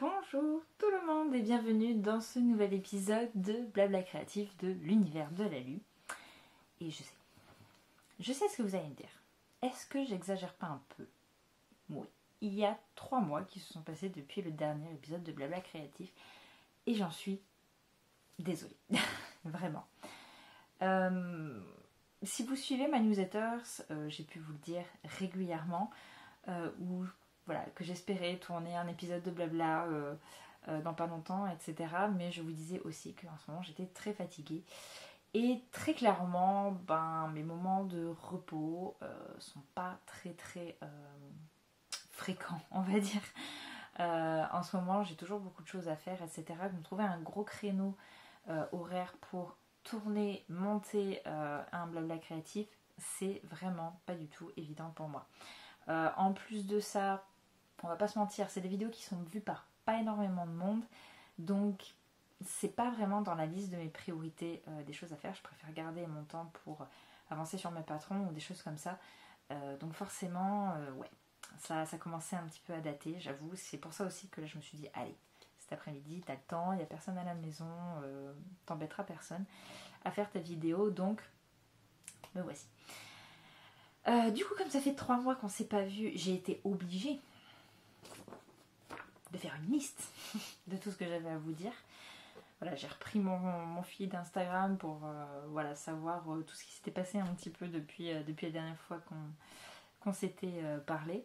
Bonjour tout le monde et bienvenue dans ce nouvel épisode de Blabla Créatif de l'univers de la Lune. Et je sais ce que vous allez me dire. Est-ce que j'exagère pas un peu? Oui. Il y a 3 mois qui se sont passés depuis le dernier épisode de Blabla Créatif et j'en suis désolée. Vraiment. Si vous suivez ma newsletter, j'ai pu vous le dire régulièrement, où voilà, que j'espérais tourner un épisode de Blabla dans pas longtemps, etc. Mais je vous disais aussi qu'en ce moment j'étais très fatiguée. Et très clairement, mes moments de repos sont pas très fréquents, on va dire. En ce moment, j'ai toujours beaucoup de choses à faire, etc. Donc trouver un gros créneau horaire pour tourner, monter un Blabla créatif, c'est vraiment pas du tout évident pour moi. En plus de ça, on va pas se mentir, c'est des vidéos qui sont vues par pas énormément de monde, donc c'est pas vraiment dans la liste de mes priorités des choses à faire. Je préfère garder mon temps pour avancer sur mes patrons ou des choses comme ça. Donc forcément, ouais, ça commençait un petit peu à dater, j'avoue. C'est pour ça aussi que là je me suis dit, allez, cet après-midi, t'as le temps, il n'y a personne à la maison, t'embêteras personne à faire ta vidéo, donc me voici. Du coup, comme ça fait 3 mois qu'on s'est pas vu, j'ai été obligée de faire une liste de tout ce que j'avais à vous dire. Voilà, j'ai repris mon feed d'Instagram pour savoir tout ce qui s'était passé un petit peu depuis la dernière fois qu'on s'était parlé.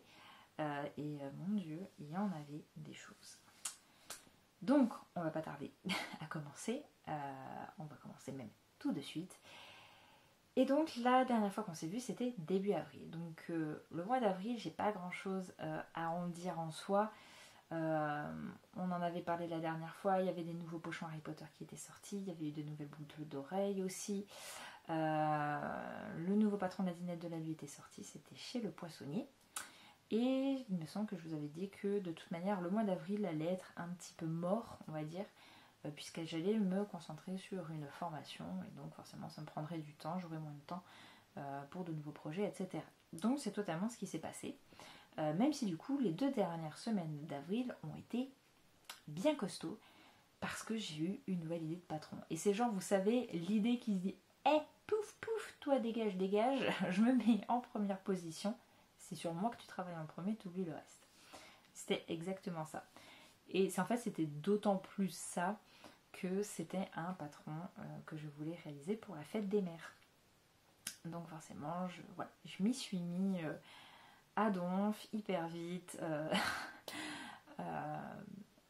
Mon Dieu, il y en avait des choses. Donc, on va pas tarder à commencer. On va commencer même tout de suite. Et donc, la dernière fois qu'on s'est vu, c'était début avril. Donc, le mois d'avril, j'ai pas grand chose à en dire en soi. On en avait parlé la dernière fois, il y avait des nouveaux pochons Harry Potter qui étaient sortis, il y avait eu de nouvelles boucles d'oreilles aussi. Le nouveau patron de la dinette de la Lune était sorti, c'était chez le poissonnier. Et il me semble que je vous avais dit que de toute manière le mois d'avril allait être un petit peu mort, on va dire, puisque j'allais me concentrer sur une formation et donc forcément ça me prendrait du temps, j'aurais moins de temps pour de nouveaux projets, etc. Donc c'est totalement ce qui s'est passé. Même si du coup les 2 dernières semaines d'avril ont été bien costauds parce que j'ai eu une nouvelle idée de patron. Et c'est genre, vous savez, l'idée qui se dit pouf pouf, toi dégage, je me mets en première position, c'est sur moi que tu travailles en premier, tu oublies le reste. C'était exactement ça. Et en fait c'était d'autant plus ça que c'était un patron que je voulais réaliser pour la fête des mères. Donc forcément, je m'y suis mis à donf, hyper vite.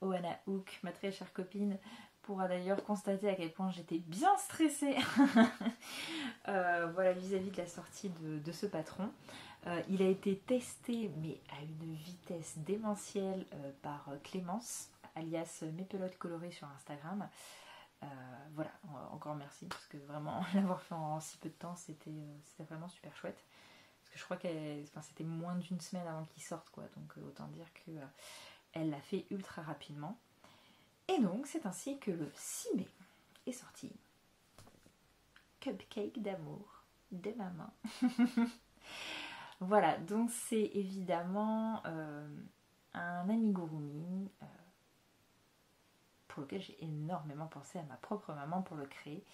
Oana Hook, ma très chère copine, pourra d'ailleurs constater à quel point j'étais bien stressée vis-à-vis de la sortie de ce patron. Il a été testé, mais à une vitesse démentielle par Clémence, alias Mes Pelotes Colorées sur Instagram. Encore merci, parce que vraiment, l'avoir fait en si peu de temps, c'était vraiment super chouette. Parce que je crois que c'était moins d'1 semaine avant qu'il sorte, quoi. Donc autant dire que elle l'a fait ultra rapidement. Et donc c'est ainsi que le 6 mai est sorti Cupcake d'amour de maman. Voilà, donc c'est évidemment un amigurumi pour lequel j'ai énormément pensé à ma propre maman pour le créer.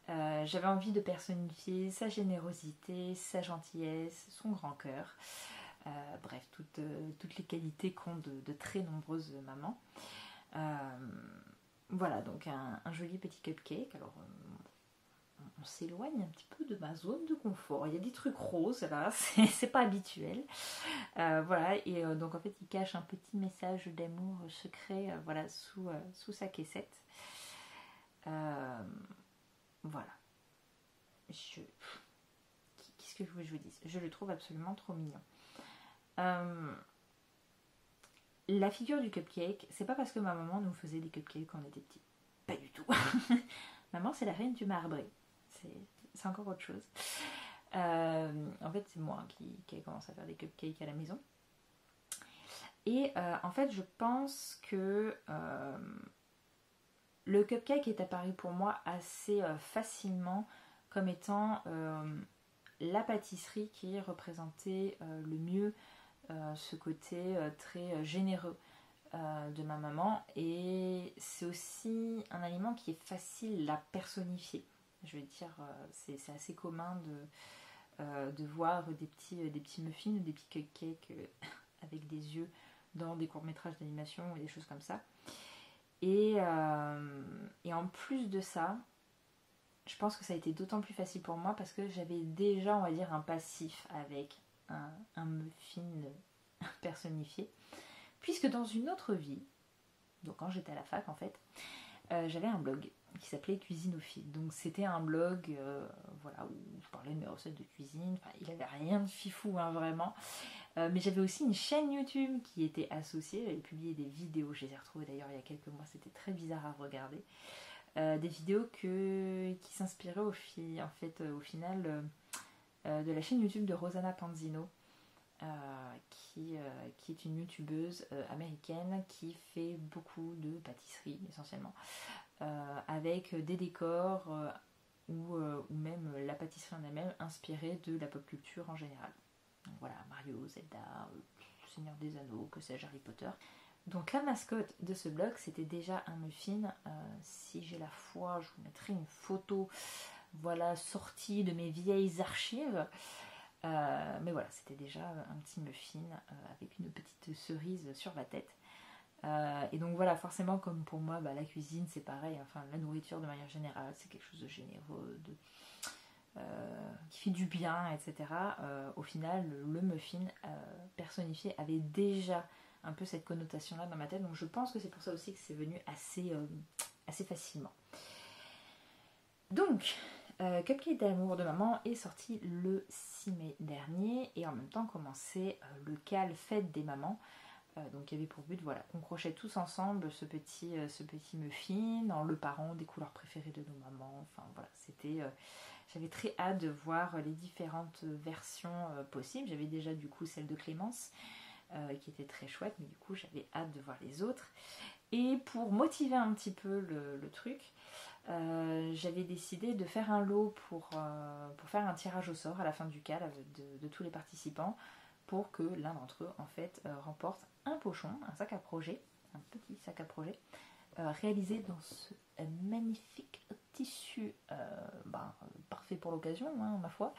J'avais envie de personnifier sa générosité, sa gentillesse, son grand cœur. Bref, toutes les qualités qu'ont de très nombreuses mamans. Voilà, donc un joli petit cupcake. Alors, on s'éloigne un petit peu de ma zone de confort. Il y a des trucs roses là, c'est pas habituel. Donc en fait, il cache un petit message d'amour secret sous sa caissette. Voilà. Qu'est-ce que je veux que je vous dise? Je le trouve absolument trop mignon. La figure du cupcake, c'est pas parce que ma maman nous faisait des cupcakes quand on était petits. Pas du tout. Maman, c'est la reine du marbré. C'est encore autre chose. En fait, c'est moi qui ai commencé à faire des cupcakes à la maison. Et en fait, je pense que le cupcake est apparu pour moi assez facilement comme étant la pâtisserie qui représentait le mieux ce côté très généreux de ma maman, et c'est aussi un aliment qui est facile à personnifier. Je veux dire, c'est assez commun de voir des petits muffins ou des petits cupcakes avec des yeux dans des courts-métrages d'animation ou des choses comme ça. Et en plus de ça, je pense que ça a été d'autant plus facile pour moi parce que j'avais déjà, on va dire, un passif avec un muffin personnifié. Puisque dans une autre vie, donc quand j'étais à la fac en fait, j'avais un blog qui s'appelait Cuisinophile. Donc c'était un blog voilà, où je parlais de mes recettes de cuisine. Enfin, il n'avait rien de fifou hein, vraiment. Mais j'avais aussi une chaîne YouTube qui était associée. J'avais publié des vidéos, je les ai retrouvées d'ailleurs il y a quelques mois, c'était très bizarre à regarder. Des vidéos qui s'inspiraient au final de la chaîne YouTube de Rosanna Panzino. Qui est une youtubeuse américaine qui fait beaucoup de pâtisserie essentiellement, avec des décors ou même la pâtisserie en elle-même inspirée de la pop culture en général. Donc voilà, Mario, Zelda, Seigneur des Anneaux, que sais-je, Harry Potter. Donc la mascotte de ce blog, c'était déjà un muffin. Si j'ai la foi, je vous mettrai une photo, voilà, sortie de mes vieilles archives. Mais voilà, c'était déjà un petit muffin avec une petite cerise sur la tête. Et donc voilà, forcément, comme pour moi, la cuisine c'est pareil. Enfin, la nourriture de manière générale, c'est quelque chose de généreux, qui fait du bien, etc. Au final, le muffin personnifié avait déjà un peu cette connotation-là dans ma tête. Donc je pense que c'est pour ça aussi que c'est venu assez facilement. Donc, Cupcake d'amour de maman est sorti le 6 mai dernier et en même temps commençait le CAL Fête des mamans. Donc il y avait pour but voilà, qu'on crochait tous ensemble ce petit muffin en le parant des couleurs préférées de nos mamans. Enfin voilà, j'avais très hâte de voir les différentes versions possibles. J'avais déjà du coup celle de Clémence qui était très chouette, mais du coup j'avais hâte de voir les autres. Et pour motiver un petit peu le truc, j'avais décidé de faire un lot pour faire un tirage au sort à la fin du CAL de tous les participants pour que l'un d'entre eux en fait remporte un pochon, un sac à projet, un petit sac à projet réalisé dans ce magnifique tissu parfait pour l'occasion hein, ma foi,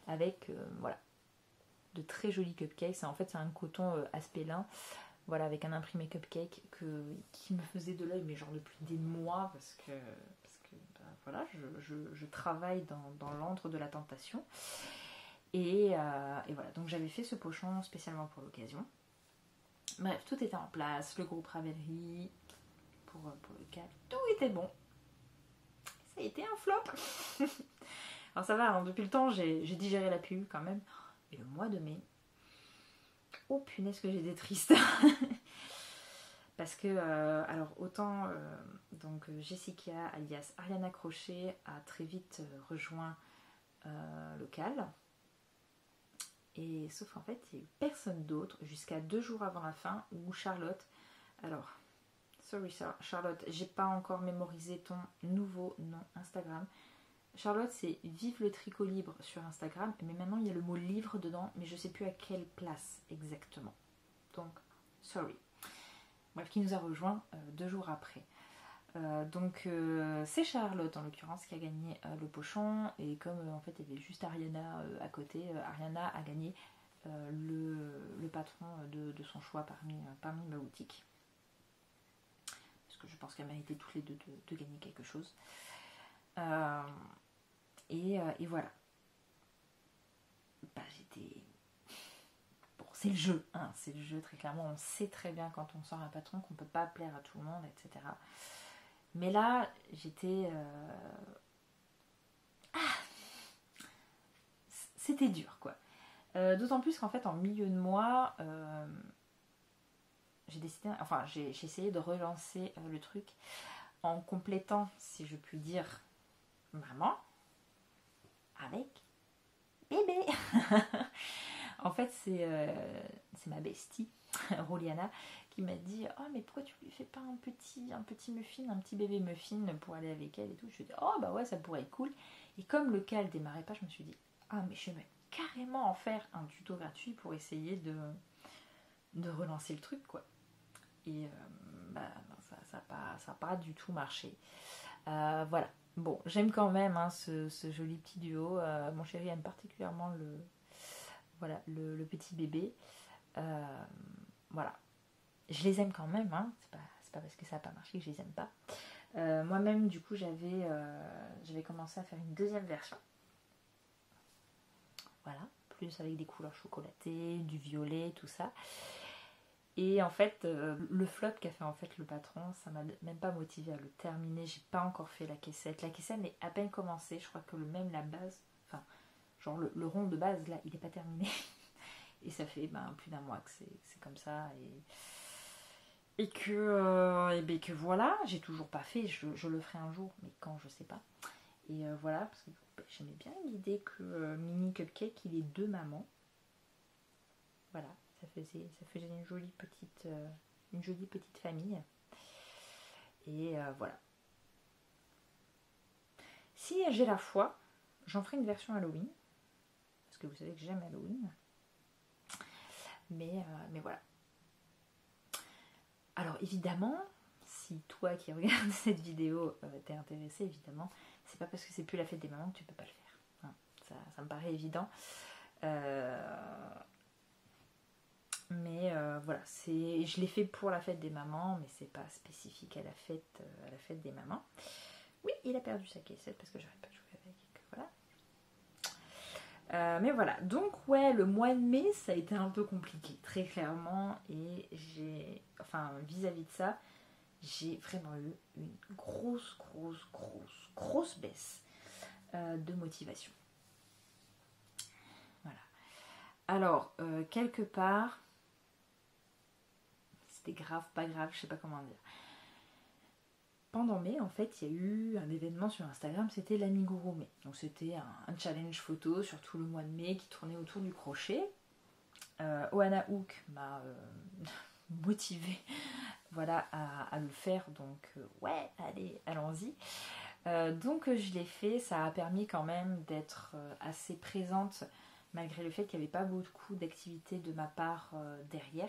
avec voilà, de très jolis cupcakes. En fait c'est un coton aspélin, voilà, avec un imprimé cupcake qui me faisait de l'œil mais genre depuis des mois parce que voilà, je travaille dans l'antre de la tentation. Et voilà, donc j'avais fait ce pochon spécialement pour l'occasion. Bref, tout était en place, le groupe Ravelry pour le CAL, tout était bon. Ça a été un flop. Alors ça va, hein, depuis le temps, j'ai digéré la pub quand même. Et le mois de mai, oh punaise que j'étais triste. Parce que, alors autant donc Jessica alias Ariana Crochet a très vite rejoint le CAL. Et sauf qu'en fait, il n'y a eu personne d'autre jusqu'à 2 jours avant la fin où Charlotte. Alors, sorry Charlotte, j'ai pas encore mémorisé ton nouveau nom Instagram. Charlotte, c'est Vive le tricot libre sur Instagram, mais maintenant il y a le mot livre dedans, mais je sais plus à quelle place exactement. Donc, sorry. Bref, qui nous a rejoint 2 jours après. Donc c'est Charlotte en l'occurrence qui a gagné le pochon, et comme en fait il y avait juste Ariana à côté, Ariana a gagné le patron de son choix parmi ma boutique, parce que je pense qu'elle méritait toutes les deux de gagner quelque chose. Et voilà, j'étais... Bon, c'est le jeu, hein, c'est le jeu très clairement, on sait très bien quand on sort un patron qu'on peut pas plaire à tout le monde, etc. Mais là, j'étais... c'était dur, quoi. D'autant plus qu'en fait, en milieu de mois, j'ai essayé de relancer le truc en complétant, si je puis dire, maman avec bébé. En fait, c'est ma bestie, Roliana, qui m'a dit « Oh, mais pourquoi tu lui fais pas un petit muffin, un petit bébé muffin pour aller avec elle et tout ?» Je lui ai dit « Oh, bah ouais, ça pourrait être cool. » Et comme le CAL démarrait pas, je me suis dit « Ah, mais je vais carrément en faire un tuto gratuit pour essayer de relancer le truc, quoi. » et ça n'a pas du tout marché. Voilà. Bon, j'aime quand même hein, ce joli petit duo. Mon chéri aime particulièrement le petit bébé. Voilà. Je les aime quand même, hein. C'est pas parce que ça n'a pas marché que je les aime pas. Moi-même, du coup, j'avais commencé à faire une deuxième version. Voilà, plus avec des couleurs chocolatées, du violet, tout ça. Et en fait, le flop qu'a fait en fait le patron, ça m'a même pas motivé à le terminer. J'ai pas encore fait la caissette. La caissette est à peine commencée. Je crois que même la base, enfin, genre le rond de base, là, il n'est pas terminé. Et ça fait plus d'un mois que c'est comme ça. Et que voilà, j'ai toujours pas fait. Je le ferai un jour, mais quand, je sais pas. Et voilà, parce que j'aimais bien l'idée que Mini Cupcake, il est deux mamans. Voilà, ça faisait une jolie petite famille. Et voilà. Si j'ai la foi, j'en ferai une version Halloween. Parce que vous savez que j'aime Halloween. Mais voilà. Alors évidemment, si toi qui regardes cette vidéo t'es intéressé, évidemment, c'est pas parce que c'est plus la fête des mamans que tu peux pas le faire. Hein, ça me paraît évident. Mais voilà, je l'ai fait pour la fête des mamans, mais c'est pas spécifique à la fête des mamans. Oui, il a perdu sa caissette parce que j'arrête pas de jouer avec. Voilà. Mais voilà, donc ouais, le mois de mai, ça a été un peu compliqué, très clairement. Et vis-à-vis de ça, j'ai vraiment eu une grosse baisse de motivation. Voilà. Alors, quelque part, c'était grave, pas grave, je sais pas comment dire. Pendant mai, en fait, il y a eu un événement sur Instagram, c'était l'Amigurumi Mai. Donc c'était un challenge photo sur tout le mois de mai qui tournait autour du crochet. Ohana Hook m'a motivée voilà, à le faire, donc ouais, allez, allons-y. Donc je l'ai fait, ça a permis quand même d'être assez présente malgré le fait qu'il n'y avait pas beaucoup d'activité de ma part derrière.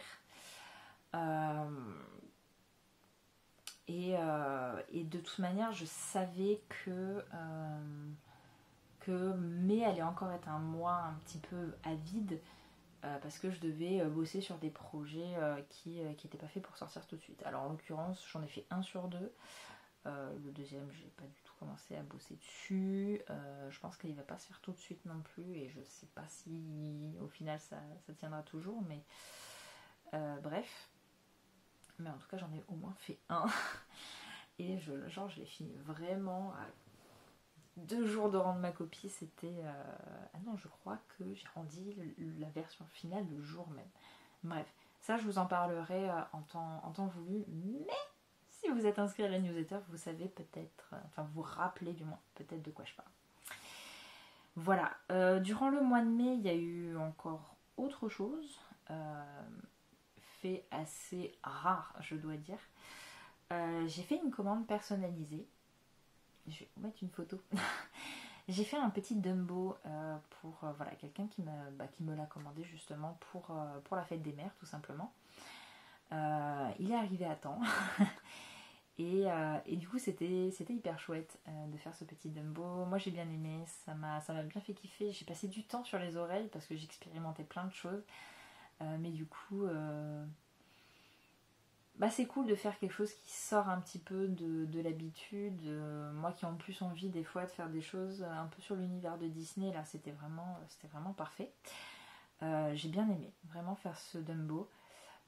Et de toute manière, je savais que mai allait encore être un mois un petit peu avide parce que je devais bosser sur des projets qui n'étaient pas faits pour sortir tout de suite. Alors en l'occurrence, j'en ai fait un sur deux. Le deuxième, j'ai pas du tout commencé à bosser dessus. Je pense qu'il va pas se faire tout de suite non plus et je sais pas si au final ça tiendra toujours, mais bref. Mais en tout cas, j'en ai au moins fait un. Et je l'ai fini vraiment à 2 jours de rendre ma copie. C'était... Ah non, je crois que j'ai rendu la version finale le jour même. Bref, ça je vous en parlerai en temps voulu. Mais si vous êtes inscrit à la newsletter, vous savez peut-être... vous vous rappelez du moins peut-être de quoi je parle. Voilà. Durant le mois de mai, il y a eu encore autre chose. Assez rare, je dois dire. J'ai fait une commande personnalisée. Je vais vous mettre une photo. J'ai fait un petit Dumbo pour quelqu'un qui me l'a commandé justement pour la fête des mères, tout simplement. Il est arrivé à temps. et du coup, c'était hyper chouette de faire ce petit Dumbo. Moi, j'ai bien aimé. Ça m'a bien fait kiffer. J'ai passé du temps sur les oreilles parce que j'expérimentais plein de choses. Mais du coup, c'est cool de faire quelque chose qui sort un petit peu de l'habitude. Moi qui ai en plus envie des fois de faire des choses un peu sur l'univers de Disney, là c'était vraiment parfait. J'ai bien aimé vraiment faire ce Dumbo.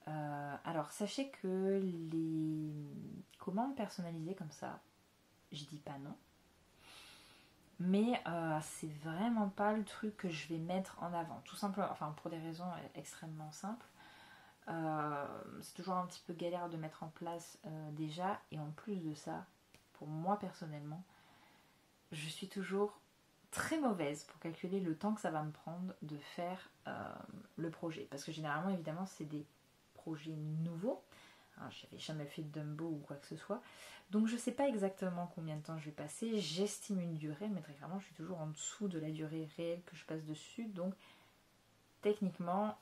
Alors sachez que les commandes personnalisées comme ça, je dis pas non. Mais c'est vraiment pas le truc que je vais mettre en avant. Tout simplement, pour des raisons extrêmement simples. C'est toujours un petit peu galère de mettre en place déjà. Et en plus de ça, pour moi personnellement, je suis toujours très mauvaise pour calculer le temps que ça va me prendre de faire le projet. Parce que généralement, évidemment, c'est des projets nouveaux. J'avais jamais fait de Dumbo ou quoi que ce soit. Donc je sais pas exactement combien de temps je vais passer. J'estime une durée, mais très clairement je suis toujours en dessous de la durée réelle que je passe dessus. Donc techniquement,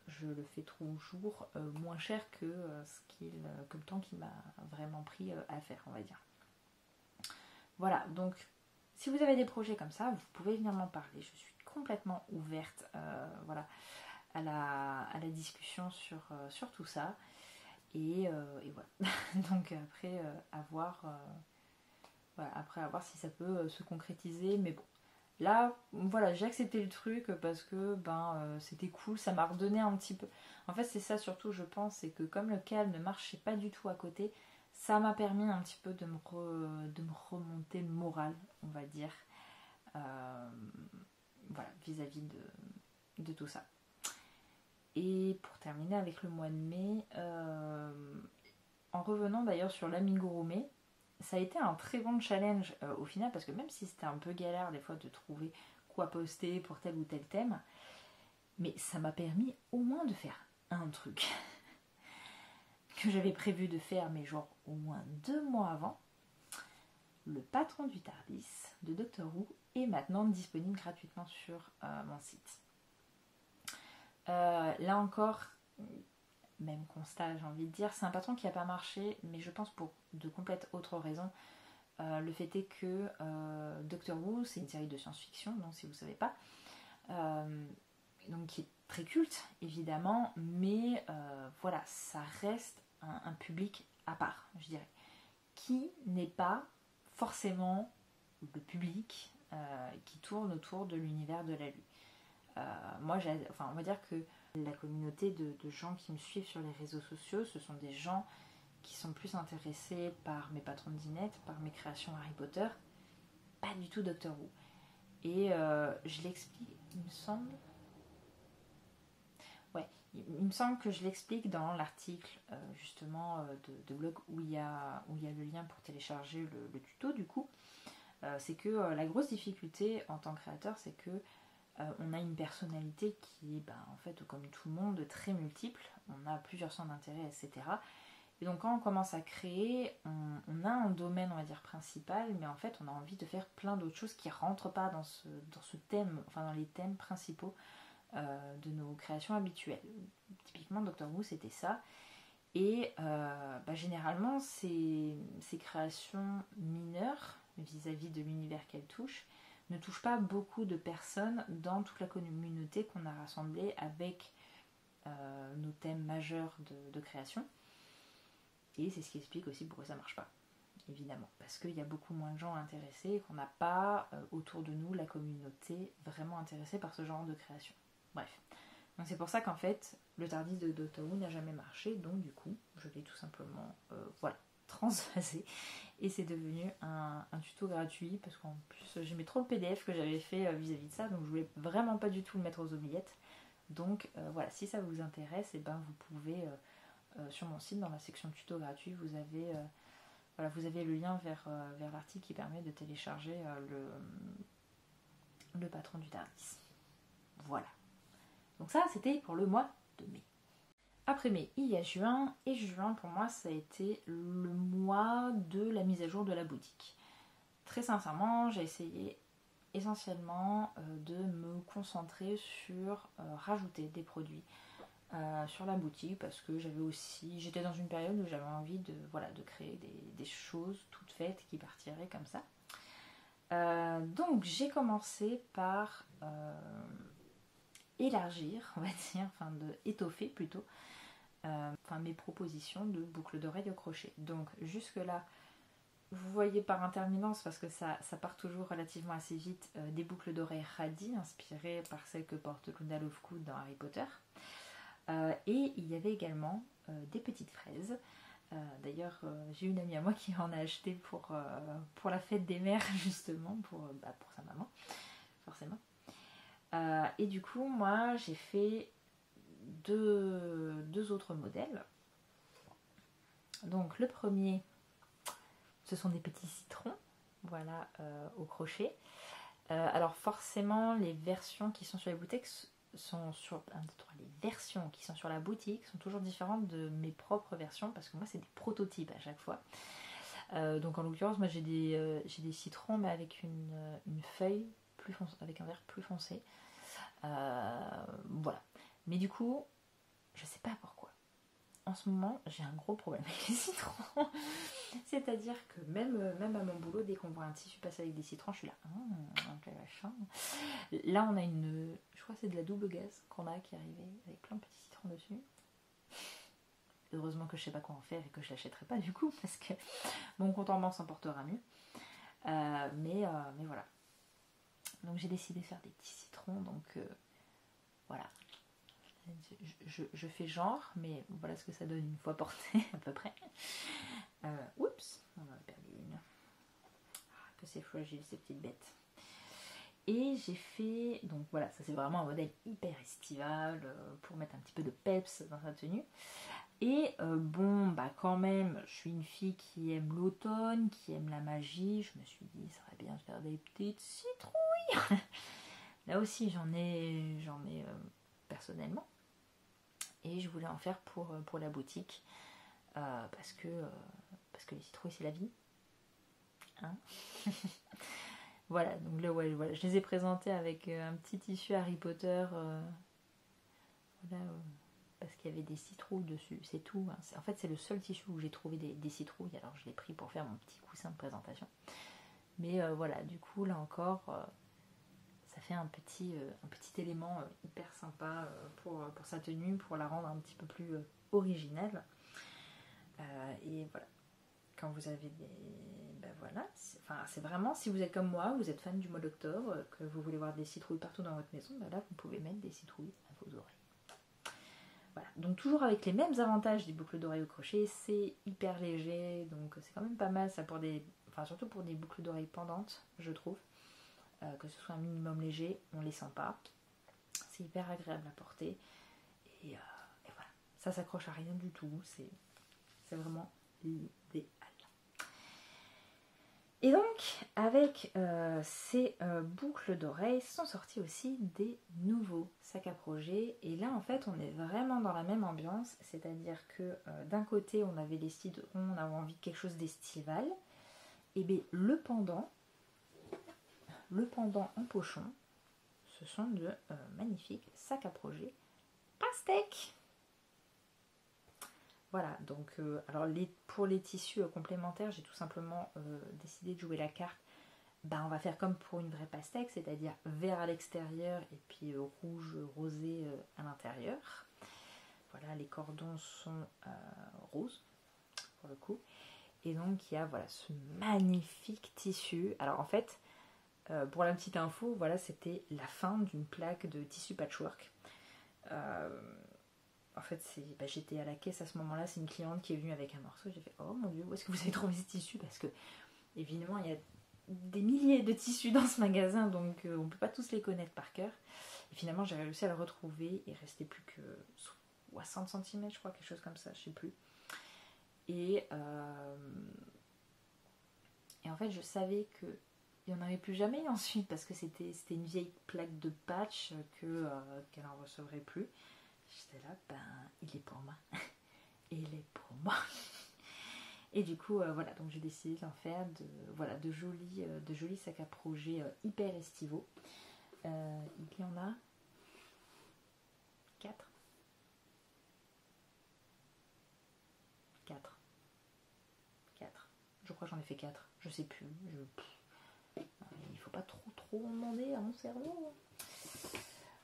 je le fais toujours moins cher que, que le temps qu'il m'a vraiment pris à faire, on va dire. Voilà, donc si vous avez des projets comme ça, vous pouvez venir m'en parler. Je suis complètement ouverte voilà, à la discussion sur tout ça. Et voilà. Donc après, après, à voir si ça peut se concrétiser. Mais bon, là, voilà, j'ai accepté le truc parce que c'était cool. Ça m'a redonné un petit peu. En fait, c'est ça surtout, je pense, c'est que comme le calme ne marchait pas du tout à côté, ça m'a permis un petit peu de me remonter le moral, on va dire, voilà, vis-à-vis de tout ça. Et pour terminer avec le mois de mai, en revenant d'ailleurs sur l'amigurumi, ça a été un très bon challenge au final, parce que même si c'était un peu galère des fois de trouver quoi poster pour tel ou tel thème, mais ça m'a permis au moins de faire un truc que j'avais prévu de faire, mais genre au moins 2 mois avant. Le patron du Tardis de Doctor Who est maintenant disponible gratuitement sur mon site. Là encore, même constat, j'ai envie de dire, c'est un patron qui n'a pas marché, mais je pense pour de complètes autres raisons. Le fait est que Doctor Who, c'est une série de science-fiction, donc si vous ne savez pas, donc qui est très culte évidemment, mais voilà, ça reste un public à part, je dirais, qui n'est pas forcément le public qui tourne autour de l'univers de la Lune. Moi, on va dire que la communauté de gens qui me suivent sur les réseaux sociaux, ce sont des gens qui sont plus intéressés par mes patrons de dinette, par mes créations Harry Potter, pas du tout Doctor Who. Et je l'explique, il me semble. Ouais, il me semble que je l'explique dans l'article justement de blog où il y a le lien pour télécharger le tuto du coup. C'est que la grosse difficulté en tant que créateur, c'est que on a une personnalité qui est en fait comme tout le monde très multiple, on a plusieurs centres d'intérêt, etc. Et donc quand on commence à créer, on a un domaine on va dire principal, mais en fait on a envie de faire plein d'autres choses qui ne rentrent pas dans ce thème, enfin dans les thèmes principaux de nos créations habituelles. Typiquement Doctor Who c'était ça. Et généralement ces créations mineures vis-à-vis de l'univers qu'elles touchent ne touchent pas beaucoup de personnes dans toute la communauté qu'on a rassemblée avec nos thèmes majeurs de création. Et c'est ce qui explique aussi pourquoi ça marche pas, évidemment. Parce qu'il y a beaucoup moins de gens intéressés et qu'on n'a pas autour de nous la communauté vraiment intéressée par ce genre de création. Bref. Donc c'est pour ça qu'en fait, le Tardis de Doctor Who n'a jamais marché. Donc du coup, je l'ai tout simplement transvasé. Et c'est devenu un tuto gratuit. Parce qu'en plus, j'aimais trop le PDF que j'avais fait vis-à-vis de ça. Donc je voulais vraiment pas du tout le mettre aux oubliettes. Donc voilà, si ça vous intéresse, vous pouvez... sur mon site, dans la section tuto gratuit, vous avez le lien vers l'article qui permet de télécharger le patron du Tardis. Voilà. Donc ça, c'était pour le mois de mai. Après mai, il y a juin. Et juin, pour moi, ça a été le mois de la mise à jour de la boutique. Très sincèrement, j'ai essayé essentiellement de me concentrer sur rajouter des produits sur la boutique parce que j'étais dans une période où j'avais envie de créer des choses toutes faites qui partiraient comme ça. Donc j'ai commencé par élargir, on va dire, étoffer plutôt mes propositions de boucles d'oreilles au crochet. Donc jusque là, vous voyez par intermittence, parce que ça part toujours relativement assez vite, des boucles d'oreilles radis inspirées par celles que porte Luna Lovegood dans Harry Potter. Et il y avait également des petites fraises. D'ailleurs, j'ai une amie à moi qui en a acheté pour la fête des mères, justement, pour sa maman, forcément. Et du coup, moi, j'ai fait deux autres modèles. Donc, le premier, ce sont des petits citrons, voilà, au crochet. Alors, forcément, les versions qui sont sur les boutiques les versions qui sont sur la boutique sont toujours différentes de mes propres versions parce que moi c'est des prototypes à chaque fois. Donc en l'occurrence moi j'ai des citrons mais avec une feuille plus foncée, avec un vert plus foncé. Voilà. Mais du coup, je sais pas pourquoi. En ce moment, j'ai un gros problème avec les citrons. C'est-à-dire que même à mon boulot, dès qu'on voit un tissu passer avec des citrons, je suis là. Quel machin. Là, on a je crois que c'est de la double gaze qu'on a qui est arrivée avec plein de petits citrons dessus. Heureusement que je sais pas quoi en faire et que je l'achèterai pas du coup, parce que mon compte en banque s'en portera mieux. Mais voilà. Donc j'ai décidé de faire des petits citrons, donc voilà. Je fais genre, mais voilà ce que ça donne une fois porté à peu près. Oups, on en a perdu une. Ah, que c'est fragile ces petites bêtes. Et j'ai fait, donc voilà, ça c'est vraiment un modèle hyper estival pour mettre un petit peu de peps dans sa tenue. Et bon, bah quand même, je suis une fille qui aime l'automne, qui aime la magie. Je me suis dit, ça serait bien de faire des petites citrouilles. Là aussi, j'en ai personnellement. Et je voulais en faire pour la boutique. Parce que les citrouilles, c'est la vie. Hein. Voilà, donc là, ouais, voilà, je les ai présentés avec un petit tissu Harry Potter. Voilà, parce qu'il y avait des citrouilles dessus, c'est tout. Hein. En fait, c'est le seul tissu où j'ai trouvé des citrouilles, alors je l'ai pris pour faire mon petit coussin de présentation. Mais voilà, du coup, là encore, ça fait un petit élément hyper sympa pour sa tenue, pour la rendre un petit peu plus originale. Et voilà, quand vous avez des... Ben voilà, c'est vraiment, si vous êtes comme moi, vous êtes fan du mois d'octobre, que vous voulez voir des citrouilles partout dans votre maison, ben là, vous pouvez mettre des citrouilles à vos oreilles. Voilà. Donc toujours avec les mêmes avantages des boucles d'oreilles au crochet, c'est hyper léger, donc c'est quand même pas mal ça pour surtout pour des boucles d'oreilles pendantes, je trouve. Que ce soit un minimum léger, on les sent pas. C'est hyper agréable à porter. Et voilà. Ça s'accroche à rien du tout. C'est vraiment l'idéal. Et donc, avec ces boucles d'oreilles, sont sortis aussi des nouveaux sacs à projet. Et là, en fait, on est vraiment dans la même ambiance. C'est-à-dire que d'un côté, on avait les citrons, on avait envie de quelque chose d'estival. Et bien, le pendant en pochon, ce sont de magnifiques sacs à projet pastèques. Voilà, donc alors pour les tissus complémentaires, j'ai tout simplement décidé de jouer la carte. Ben, on va faire comme pour une vraie pastèque, c'est-à-dire vert à l'extérieur et puis rouge rosé à l'intérieur. Voilà, les cordons sont roses pour le coup. Et donc il y a voilà ce magnifique tissu. Alors en fait, pour la petite info, voilà, c'était la fin d'une plaque de tissu patchwork. En fait, j'étais à la caisse à ce moment-là, c'est une cliente qui est venue avec un morceau. J'ai fait, oh mon dieu, où est-ce que vous avez trouvé ce tissu? Parce que, évidemment, il y a des milliers de tissus dans ce magasin, donc on ne peut pas tous les connaître par cœur. Et finalement, j'ai réussi à le retrouver. Il restait plus que 60 cm, je crois, quelque chose comme ça, je sais plus. Et en fait, je savais que il n'y en avait plus jamais ensuite parce que c'était une vieille plaque de patch qu'elle n'en recevrait plus. J'étais là, ben il est pour moi. Il est pour moi. Et du coup, voilà, donc j'ai décidé d'en faire de jolis sacs à projet hyper estivaux. Il y en a 4. 4. Je crois que j'en ai fait 4. Je sais plus. Il faut pas trop demander à mon cerveau.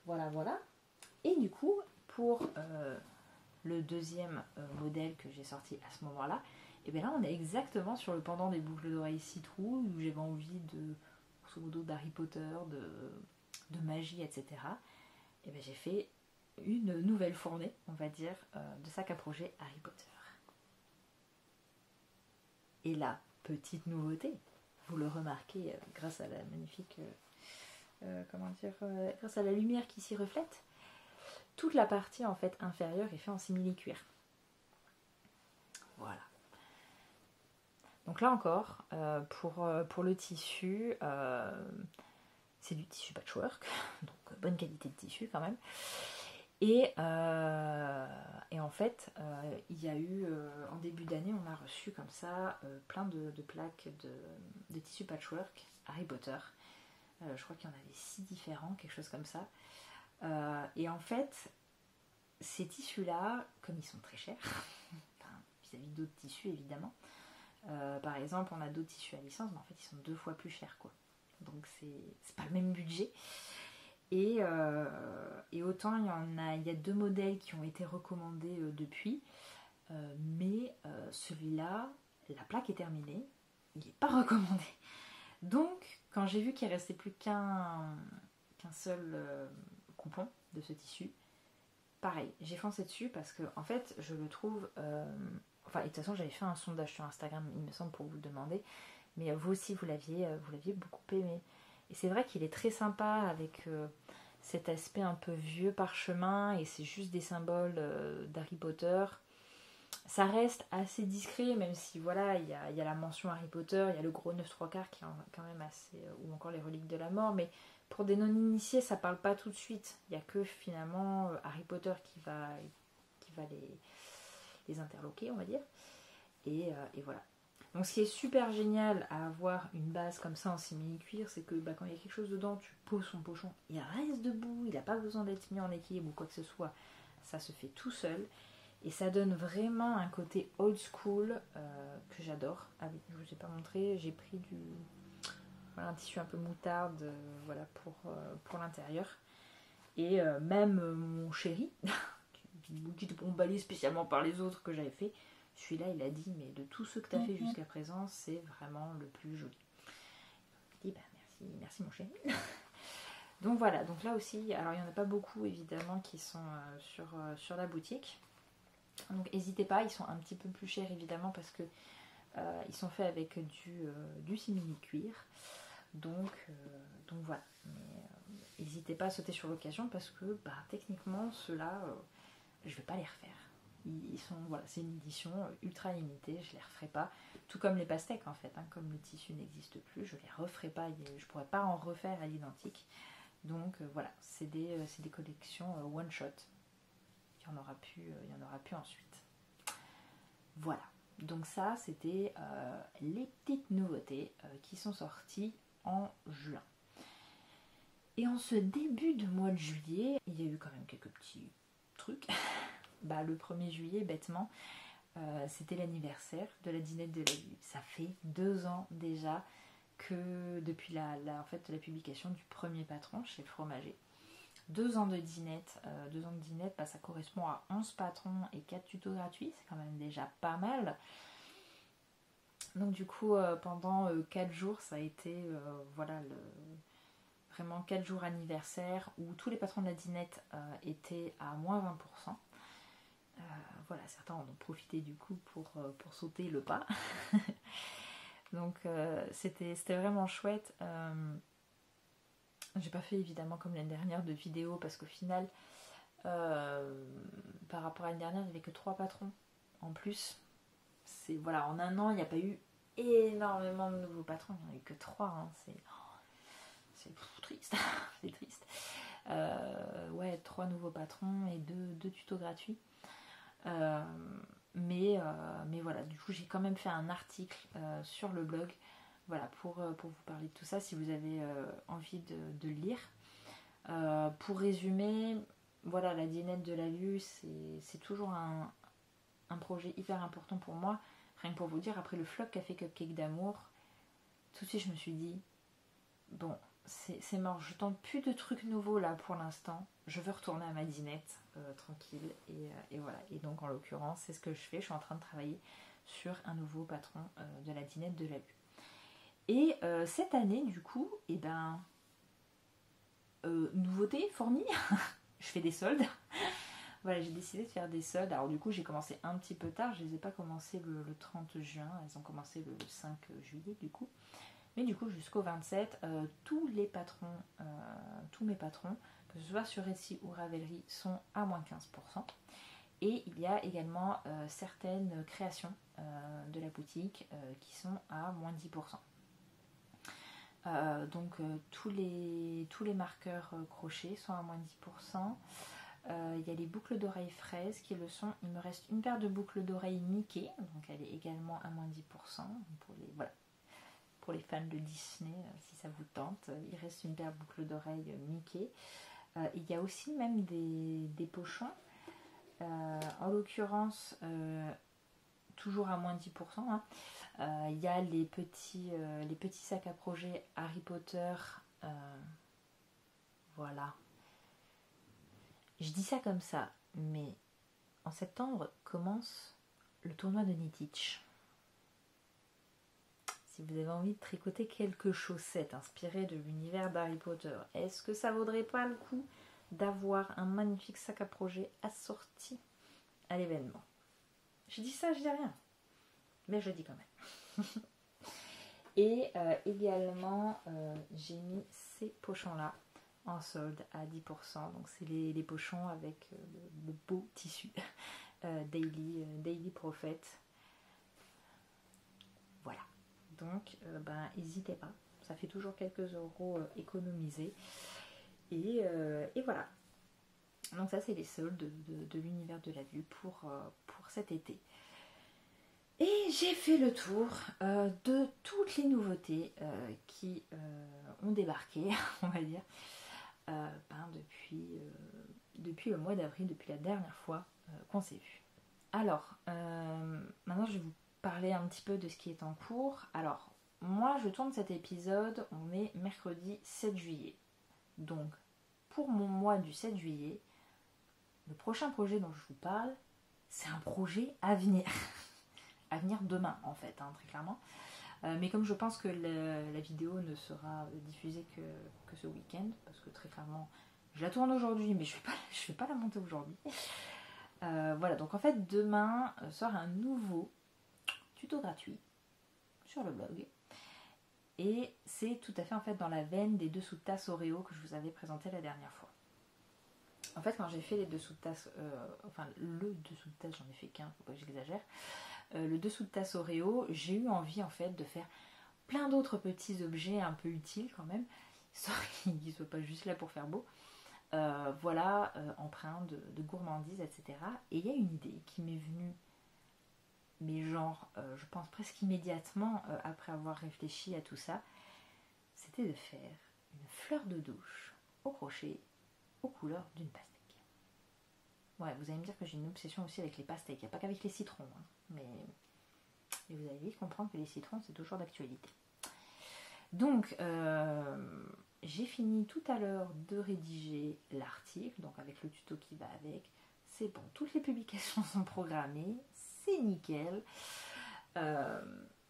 Voilà. Et du coup, pour le deuxième modèle que j'ai sorti à ce moment-là, et bien là on est exactement sur le pendant des boucles d'oreilles citrouille où j'avais envie grosso modo d'Harry Potter, de magie, etc. Et bien j'ai fait une nouvelle fournée, on va dire, de sacs à projet Harry Potter. Et là, petite nouveauté, vous le remarquez grâce à la magnifique, grâce à la lumière qui s'y reflète, toute la partie en fait inférieure est faite en simili-cuir. Voilà. Donc là encore, pour le tissu, c'est du tissu patchwork, donc bonne qualité de tissu quand même. Et en fait, il y a eu, en début d'année, on a reçu comme ça plein de plaques de tissu patchwork Harry Potter Je crois qu'il y en avait 6 différents, quelque chose comme ça. Et en fait, ces tissus-là, comme ils sont très chers, enfin, vis-à-vis d'autres tissus évidemment, par exemple, on a d'autres tissus à licence, mais en fait, ils sont 2 fois plus chers, quoi. Donc, c'est pas le même budget. Et autant il y a 2 modèles qui ont été recommandés depuis, mais celui-là, la plaque est terminée, il n'est pas recommandé. Donc, quand j'ai vu qu'il restait plus qu'un seul coupon de ce tissu, pareil, j'ai foncé dessus parce que en fait, je le trouve. Enfin, et de toute façon, j'avais fait un sondage sur Instagram, il me semble, pour vous le demander, mais vous aussi, vous l'aviez beaucoup aimé. Et c'est vrai qu'il est très sympa avec cet aspect un peu vieux parchemin et c'est juste des symboles d'Harry Potter. Ça reste assez discret, même si voilà, il y a la mention Harry Potter, il y a le gros 9 3/4 qui est quand même assez. Ou encore les reliques de la mort, mais pour des non-initiés, ça parle pas tout de suite. Il y a que finalement Harry Potter qui va les interloquer, on va dire. Et voilà. Donc ce qui est super génial à avoir une base comme ça en simili-cuir, c'est que quand il y a quelque chose dedans, tu poses son pochon, il reste debout, il n'a pas besoin d'être mis en équilibre ou quoi que ce soit. Ça se fait tout seul. Et ça donne vraiment un côté old school que j'adore. Ah oui, je ne vous ai pas montré, j'ai pris un tissu un peu moutarde voilà, pour l'intérieur. Et même mon chéri, qui était emballé spécialement par les autres que j'avais fait, celui-là il a dit mais de tous ceux que tu as fait jusqu'à présent, c'est vraiment le plus joli. Je dis merci mon chéri. Donc voilà, donc là aussi, alors il n'y en a pas beaucoup évidemment qui sont sur la boutique. Donc n'hésitez pas, ils sont un petit peu plus chers évidemment parce que ils sont faits avec du simili-cuir. Donc voilà. Mais n'hésitez pas à sauter sur l'occasion parce que techniquement ceux-là, je ne vais pas les refaire. C'est une édition ultra limitée, je ne les referai pas. Tout comme les pastèques en fait, comme le tissu n'existe plus, je ne les referai pas, je ne pourrais pas en refaire à l'identique. Donc voilà, c'est des collections one shot. Il n'y en aura plus ensuite. Voilà, donc ça c'était les petites nouveautés qui sont sorties en juin. Et en ce début de mois de juillet, il y a eu quand même quelques petits trucs. Le 1er juillet, bêtement, c'était l'anniversaire de la dinette de la Lune. Ça fait 2 ans déjà que depuis la publication du premier patron chez le fromager. 2 ans de dinette, ça correspond à 11 patrons et 4 tutos gratuits, c'est quand même déjà pas mal. Donc du coup, pendant 4 jours, ça a été vraiment 4 jours anniversaire où tous les patrons de la dinette étaient à moins 20%. Certains en ont profité du coup pour sauter le pas. Donc c'était vraiment chouette. J'ai pas fait évidemment comme l'année dernière de vidéo parce qu'au final, par rapport à l'année dernière, il n'y avait que 3 patrons en plus. En un an, il n'y a pas eu énormément de nouveaux patrons, il n'y en a eu que 3. C'est triste. C'est triste. 3 nouveaux patrons et 2 tutos gratuits. Mais voilà, du coup j'ai quand même fait un article sur le blog pour vous parler de tout ça si vous avez envie de le lire. Pour résumer, la dinette de la Lue, c'est toujours un projet hyper important pour moi. Rien que pour vous dire, après le flop Café Cupcake d'amour, tout de suite je me suis dit bon, c'est mort, je tente plus de trucs nouveaux là pour l'instant, je veux retourner à ma dinette tranquille et voilà. Et donc en l'occurrence c'est ce que je fais, je suis en train de travailler sur un nouveau patron de la dinette de la Lue. Et cette année du coup, nouveauté fournie, je fais des soldes. Voilà, j'ai décidé de faire des soldes. Alors du coup j'ai commencé un petit peu tard, je les ai pas commencé le 30 juin, elles ont commencé le 5 juillet du coup. Mais du coup jusqu'au 27, tous mes patrons, que ce soit sur Etsy ou Ravelry, sont à moins 15%. Et il y a également certaines créations de la boutique qui sont à moins 10%. Donc tous les marqueurs crochets sont à moins 10%. Il y a les boucles d'oreilles fraises qui le sont. Il me reste une paire de boucles d'oreilles Mickey, donc elle est également à moins 10%. pour les fans de Disney, si ça vous tente. Il reste une paire boucle d'oreille Mickey. Il y a aussi même des pochons. En l'occurrence, toujours à moins 10%. Hein. Il y a les petits sacs à projet Harry Potter. Voilà. Je dis ça comme ça, mais en septembre commence le tournoi de Knitich. Si vous avez envie de tricoter quelques chaussettes inspirées de l'univers d'Harry Potter, est-ce que ça vaudrait pas le coup d'avoir un magnifique sac à projet assorti à l'événement? Je dis ça, je dis rien. Mais je dis quand même. Et également, j'ai mis ces pochons-là en solde à 10%. Donc c'est les pochons avec le beau tissu Daily Prophet. Voilà. Donc n'hésitez pas. Ça fait toujours quelques euros économisés. Et voilà. Donc ça c'est les soldes de l'univers de la vue pour cet été. Et j'ai fait le tour de toutes les nouveautés qui ont débarqué, on va dire, depuis le mois d'avril, depuis la dernière fois qu'on s'est vu. Alors, maintenant je vais vous parler un petit peu de ce qui est en cours. Alors, moi je tourne cet épisode, on est mercredi 7 juillet. Donc, pour mon mois du 7 juillet, le prochain projet dont je vous parle, c'est un projet à venir. À venir demain en fait, hein, très clairement. Mais comme je pense que la vidéo ne sera diffusée que ce week-end, parce que très clairement, je la tourne aujourd'hui, mais je vais pas la monter aujourd'hui. Voilà, donc en fait, demain sort un nouveau tuto gratuit sur le blog. Et c'est tout à fait en fait dans la veine des dessous de tasse Oreo que je vous avais présenté la dernière fois. En fait, quand j'ai fait les dessous de tasse, le dessous de tasse, j'en ai fait qu'un, faut pas que j'exagère. Le dessous de tasse Oreo, j'ai eu envie en fait de faire plein d'autres petits objets un peu utiles quand même, histoire qu'ils ne soient pas juste là pour faire beau. Empreints de gourmandise, etc. Et il y a une idée qui m'est venue, mais genre, je pense presque immédiatement après avoir réfléchi à tout ça, c'était de faire une fleur de douche au crochet aux couleurs d'une pastèque. Ouais, vous allez me dire que j'ai une obsession aussi avec les pastèques, il n'y a pas qu'avec les citrons, hein, mais et vous allez vite comprendre que les citrons c'est toujours d'actualité. Donc j'ai fini tout à l'heure de rédiger l'article, donc avec le tuto qui va avec. C'est bon, toutes les publications sont programmées, c'est nickel.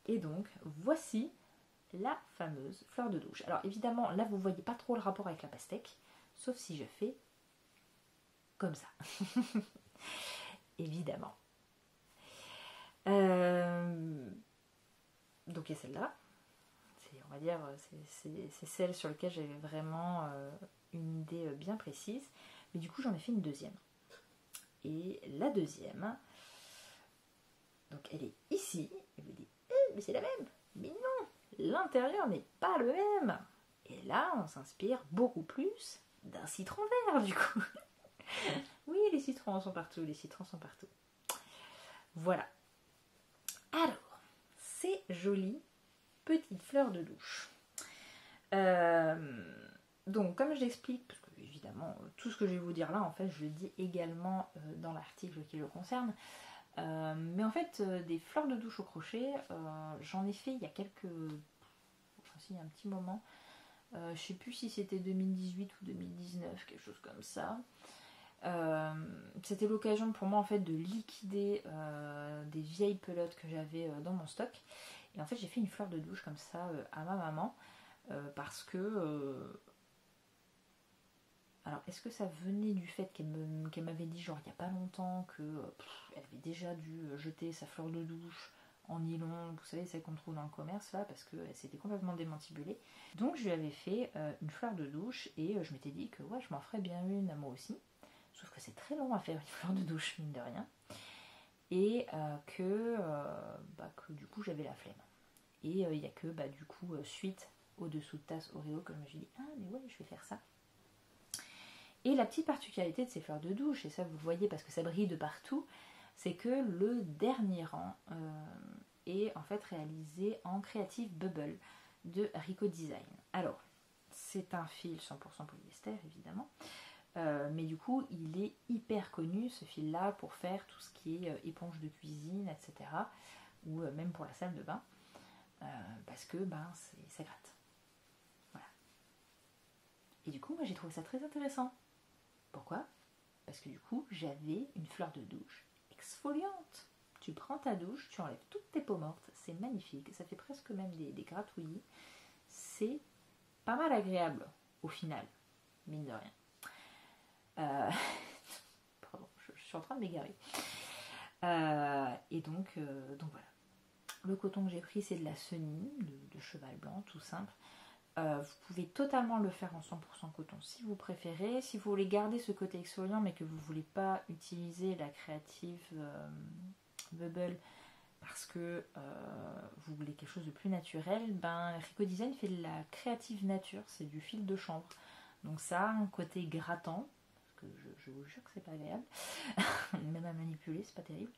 Et donc voici la fameuse fleur de douche. Alors évidemment là vous voyez pas trop le rapport avec la pastèque, sauf si je fais comme ça. Évidemment. Donc il y a celle-là. On va dire, c'est celle sur laquelle j'avais vraiment une idée bien précise. Mais du coup, j'en ai fait une deuxième. Et la deuxième, donc elle est ici. Et vous dites, mais c'est la même. Mais non, l'intérieur n'est pas le même. Et là, on s'inspire beaucoup plus d'un citron vert, du coup. Oui, les citrons sont partout, les citrons sont partout. Voilà. Alors, c'est joli. Petite fleur de douche. Donc comme je l'explique, parce que évidemment tout ce que je vais vous dire là en fait je le dis également dans l'article qui le concerne, mais en fait des fleurs de douche au crochet, j'en ai fait il y a il y a un petit moment, je sais plus si c'était 2018 ou 2019, quelque chose comme ça. C'était l'occasion pour moi en fait de liquider des vieilles pelotes que j'avais dans mon stock. Et en fait j'ai fait une fleur de douche comme ça à ma maman parce que alors est-ce que ça venait du fait qu'elle m'avait dit genre il n'y a pas longtemps que elle avait déjà dû jeter sa fleur de douche en nylon, vous savez celle qu'on trouve dans le commerce là, parce qu'elle s'était complètement démantibulée. Donc je lui avais fait une fleur de douche et je m'étais dit que ouais je m'en ferais bien une à moi aussi, sauf que c'est très long à faire une fleur de douche mine de rien, et que du coup j'avais la flemme. Et il n'y a que du coup suite au dessous de tasse Oreo que je me suis dit ah mais ouais je vais faire ça. Et la petite particularité de ces fleurs de douche, et ça vous le voyez parce que ça brille de partout, c'est que le dernier rang est en fait réalisé en Creative Bubble. de Rico Design. Alors, c'est un fil 100% polyester évidemment, mais du coup il est hyper connu ce fil là pour faire tout ce qui est éponge de cuisine, etc. ou même pour la salle de bain, parce que ça gratte. Voilà. Et du coup moi j'ai trouvé ça très intéressant. Pourquoi ? Parce que du coup j'avais une fleur de douche exfoliante. Tu prends ta douche, tu enlèves toutes tes peaux mortes, c'est magnifique, ça fait presque même des gratouillis. C'est pas mal agréable au final, mine de rien. Pardon, je suis en train de m'égarer. Et donc voilà. Le coton que j'ai pris, c'est de la senille, de cheval blanc, tout simple. Vous pouvez totalement le faire en 100% coton si vous préférez. Si vous voulez garder ce côté exfoliant, mais que vous ne voulez pas utiliser la Creative Bubble parce que vous voulez quelque chose de plus naturel, Rico Design fait de la Creative Nature, c'est du fil de chanvre. Donc ça a un côté grattant, parce que je vous jure que c'est pas agréable, même à manipuler, c'est pas terrible.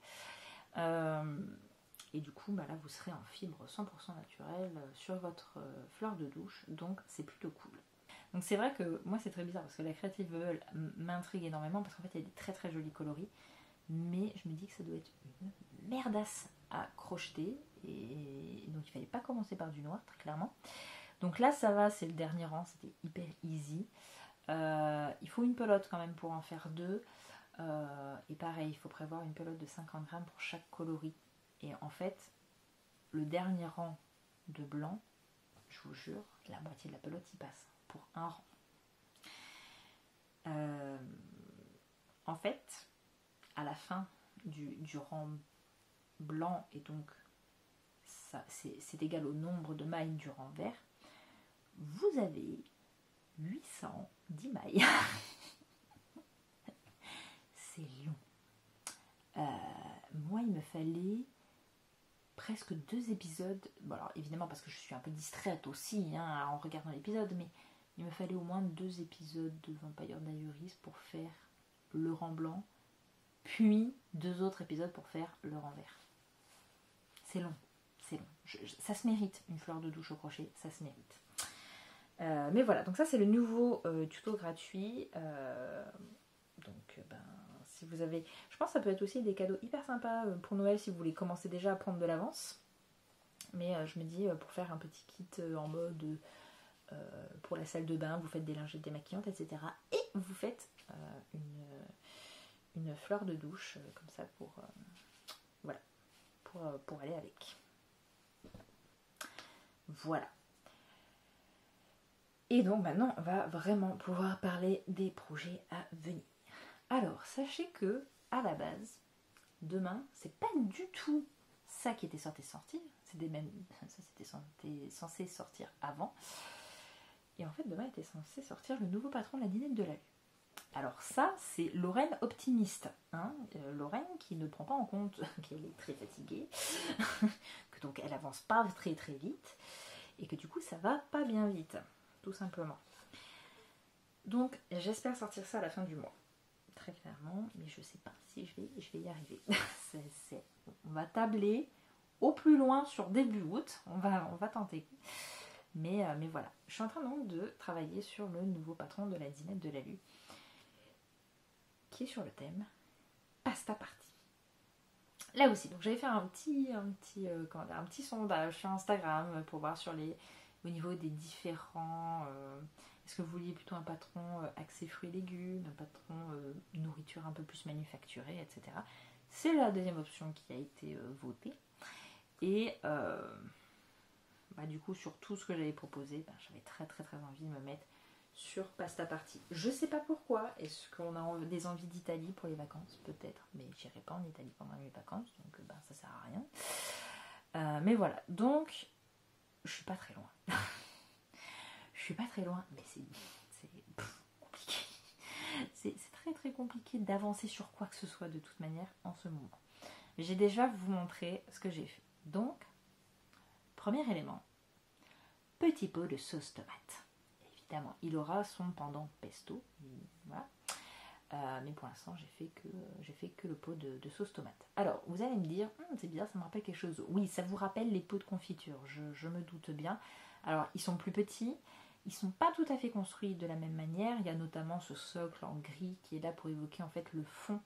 Et du coup, là, vous serez en fibre 100% naturelle sur votre fleur de douche, donc c'est plutôt cool. Donc c'est vrai que moi c'est très bizarre parce que la Creative Bubble m'intrigue énormément parce qu'en fait il y a des très très jolis coloris, mais je me dis que ça doit être une merdasse à crocheter, et donc il fallait pas commencer par du noir très clairement. Donc là ça va, c'est le dernier rang, c'était hyper easy. Il faut une pelote quand même pour en faire deux, et pareil il faut prévoir une pelote de 50 grammes pour chaque coloris. Et en fait le dernier rang de blanc, je vous jure, la moitié de la pelote y passe pour un rang. En fait à la fin du rang blanc, et donc ça, c'est égal au nombre de mailles du rang vert, vous avez 810 mailles. C'est long. Moi il me fallait presque 2 épisodes. Bon, alors évidemment parce que je suis un peu distraite aussi en regardant l'épisode, mais il me fallait au moins 2 épisodes de Vampire Diaries pour faire le rang blanc, puis 2 autres épisodes pour faire le rang vert. C'est long, c'est long. Ça se mérite, une fleur de douche au crochet, ça se mérite. Mais voilà, donc ça c'est le nouveau tuto gratuit. Donc si vous avez... Je pense que ça peut être aussi des cadeaux hyper sympas pour Noël si vous voulez commencer déjà à prendre de l'avance. Mais je me dis, pour faire un petit kit en mode pour la salle de bain, vous faites des lingettes démaquillantes, etc. Et vous faites une fleur de douche comme ça pour, voilà, pour aller avec. Voilà. Et donc maintenant, on va vraiment pouvoir parler des projets à venir. Alors, sachez que, à la base, demain, c'est pas du tout ça qui était censé sortir. C'était censé sortir avant. Et en fait, demain était censé sortir le nouveau patron de la Dinette de la Lune. Alors ça, c'est Lorraine optimiste. Lorraine qui ne prend pas en compte qu'elle est très fatiguée, que donc elle avance pas très très vite, et que du coup ça va pas bien vite, tout simplement. Donc j'espère sortir ça à la fin du mois, très clairement, mais je sais pas si je vais y arriver. On va tabler au plus loin sur début août, on va tenter. Mais voilà, je suis en train donc de travailler sur le nouveau patron de la Dinette de la Lune, qui est sur le thème pasta party. Là aussi, donc j'avais fait un petit sondage sur Instagram pour voir au niveau des différents... est-ce que vous vouliez plutôt un patron axé fruits et légumes, un patron nourriture un peu plus manufacturée, etc. C'est la deuxième option qui a été votée. Et du coup, sur tout ce que j'avais proposé, j'avais très très très envie de me mettre sur pasta party. Je sais pas pourquoi. Est-ce qu'on a des envies d'Italie pour les vacances? Peut-être, mais j'irai pas en Italie pendant mes vacances, donc ça sert à rien. Mais voilà, donc je suis pas très loin. Je suis pas très loin, mais c'est compliqué. C'est très très compliqué d'avancer sur quoi que ce soit de toute manière en ce moment. J'ai déjà vous montrer ce que j'ai fait. Donc, premier élément, petit pot de sauce tomate. Évidemment, il aura son pendant pesto, voilà. Mais pour l'instant, j'ai fait que le pot de sauce tomate. Alors, vous allez me dire, c'est bizarre, ça me rappelle quelque chose. Oui, ça vous rappelle les pots de confiture, je me doute bien. Alors ils sont plus petits, ils sont pas tout à fait construits de la même manière. Il y a notamment ce socle en gris qui est là pour évoquer en fait le fond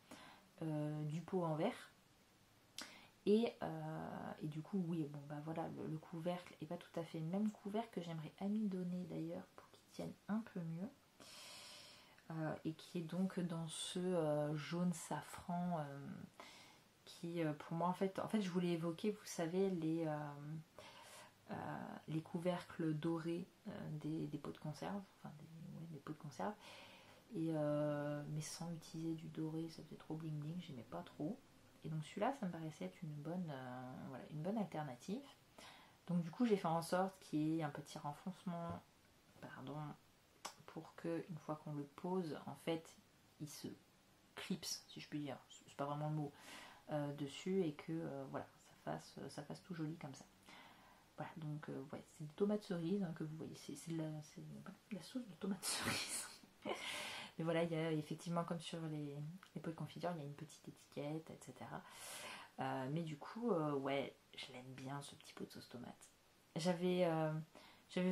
du pot en verre. Et du coup, oui, bon bah voilà, le couvercle est pas tout à fait le même couvercle que j'aimerais amidonner d'ailleurs pour qu'il tienne un peu mieux. Et qui est donc dans ce jaune safran qui pour moi en fait je voulais évoquer, vous savez, les couvercles dorés des pots de conserve, enfin des pots de conserve, et mais sans utiliser du doré, ça faisait trop bling bling, j'aimais pas trop. Et donc celui-là, ça me paraissait être une bonne alternative. Donc du coup, j'ai fait en sorte qu'il y ait un petit renfoncement, pour que une fois qu'on le pose, en fait, il se clipse, si je puis dire, c'est pas vraiment le mot, dessus, et que voilà, ça fasse tout joli comme ça. Voilà, donc ouais, c'est des tomates cerises que vous voyez, c'est de la sauce de tomates cerises. Mais voilà, il y a effectivement, comme sur les pots de confiture, il y a une petite étiquette, etc. Mais du coup, ouais, je l'aime bien ce petit pot de sauce tomate. J'avais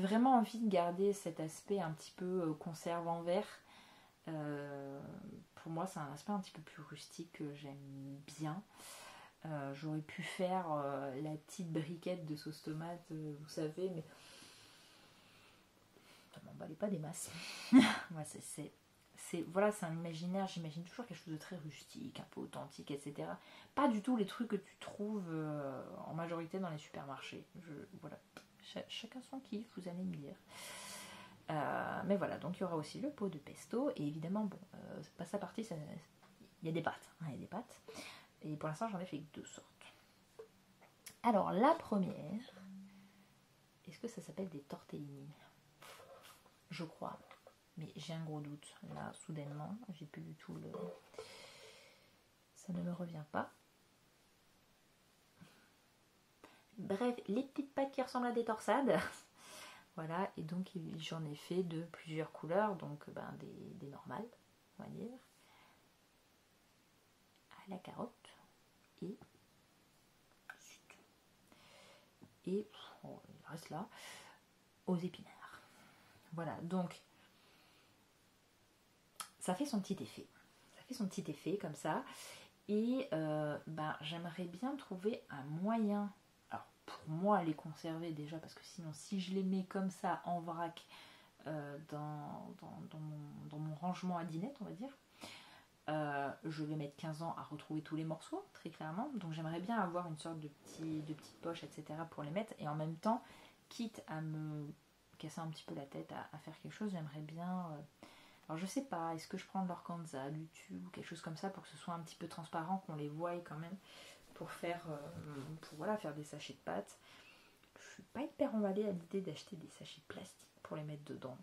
vraiment envie de garder cet aspect un petit peu conserve en verre. Pour moi, c'est un aspect un petit peu plus rustique que j'aime bien. J'aurais pu faire la petite briquette de sauce tomate, vous savez, mais ça m'emballait pas des masses. Ouais, c'est un imaginaire, j'imagine toujours quelque chose de très rustique, un peu authentique, etc. Pas du tout les trucs que tu trouves en majorité dans les supermarchés. Voilà. Chacun son kiff, vous allez me dire. Mais voilà, donc il y aura aussi le pot de pesto, et évidemment, bon, pas sa partie, il y a des pâtes. Il y a des pâtes. Et pour l'instant, j'en ai fait que 2 sortes. Alors, la première, est-ce que ça s'appelle des tortellini? Je crois. Mais j'ai un gros doute. Là, soudainement, j'ai plus du tout le... Ça ne me revient pas. Bref, les petites pâtes qui ressemblent à des torsades. Voilà, et donc j'en ai fait de plusieurs couleurs. Donc des normales, on va dire. À la carotte. Et il reste là, aux épinards. Voilà, donc ça fait son petit effet. Ça fait son petit effet comme ça. Et j'aimerais bien trouver un moyen, alors pour moi les conserver déjà, parce que sinon si je les mets comme ça en vrac dans mon rangement à dinette, on va dire, je vais mettre 15 ans à retrouver tous les morceaux, très clairement. Donc j'aimerais bien avoir une sorte de petite poche, etc. pour les mettre. Et en même temps, quitte à me casser un petit peu la tête à faire quelque chose, j'aimerais bien... alors je sais pas, est-ce que je prends de l'organza, du tube ou quelque chose comme ça pour que ce soit un petit peu transparent, qu'on les voie quand même, pour faire des sachets de pâtes. Je suis pas hyper emballée à l'idée d'acheter des sachets plastiques pour les mettre dedans.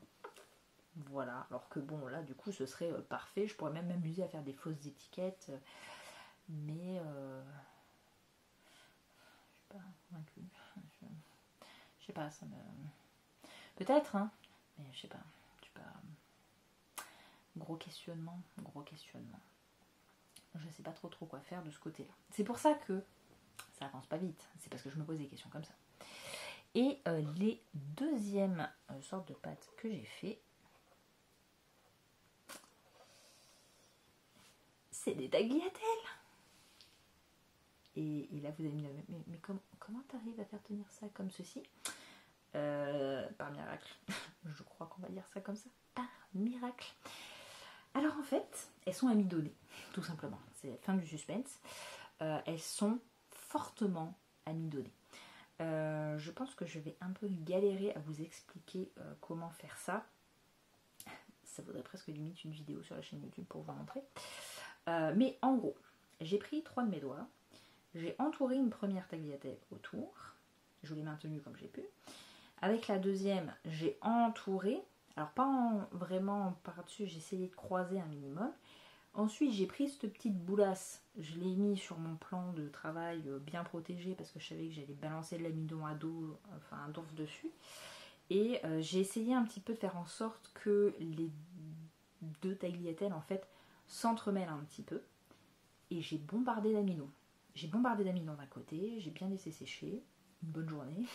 Voilà, alors que bon, là du coup ce serait parfait, je pourrais même m'amuser à faire des fausses étiquettes, mais je suis pas convaincue. Je sais pas, ça me... Peut-être, hein, mais je sais pas. Gros questionnement. Je sais pas trop quoi faire de ce côté-là. C'est pour ça que ça avance pas vite, c'est parce que je me pose des questions comme ça. Et les deuxièmes sortes de pâtes que j'ai fait, c'est des tagliatelles. Et là vous allez me dire, mais comment t'arrives à faire tenir ça comme ceci? Par miracle. Je crois qu'on va dire ça comme ça. Par miracle. Alors en fait, elles sont amidonnées, tout simplement. C'est la fin du suspense. Elles sont fortement amidonnées. Je pense que je vais un peu galérer à vous expliquer comment faire ça. Ça vaudrait presque limite une vidéo sur la chaîne YouTube pour vous montrer. Mais en gros, j'ai pris 3 de mes doigts, j'ai entouré une première tagliatelle autour, je l'ai maintenue comme j'ai pu. Avec la deuxième, j'ai entouré, alors pas vraiment par-dessus, j'ai essayé de croiser un minimum. Ensuite, j'ai pris cette petite boulasse, je l'ai mis sur mon plan de travail bien protégé parce que je savais que j'allais balancer de l'amidon à dos, enfin un douf dessus. Et j'ai essayé un petit peu de faire en sorte que les 2 tagliatelles en fait s'entremêlent un petit peu. Et j'ai bombardé d'amidon. J'ai bombardé d'amidon d'un côté, j'ai bien laissé sécher, une bonne journée.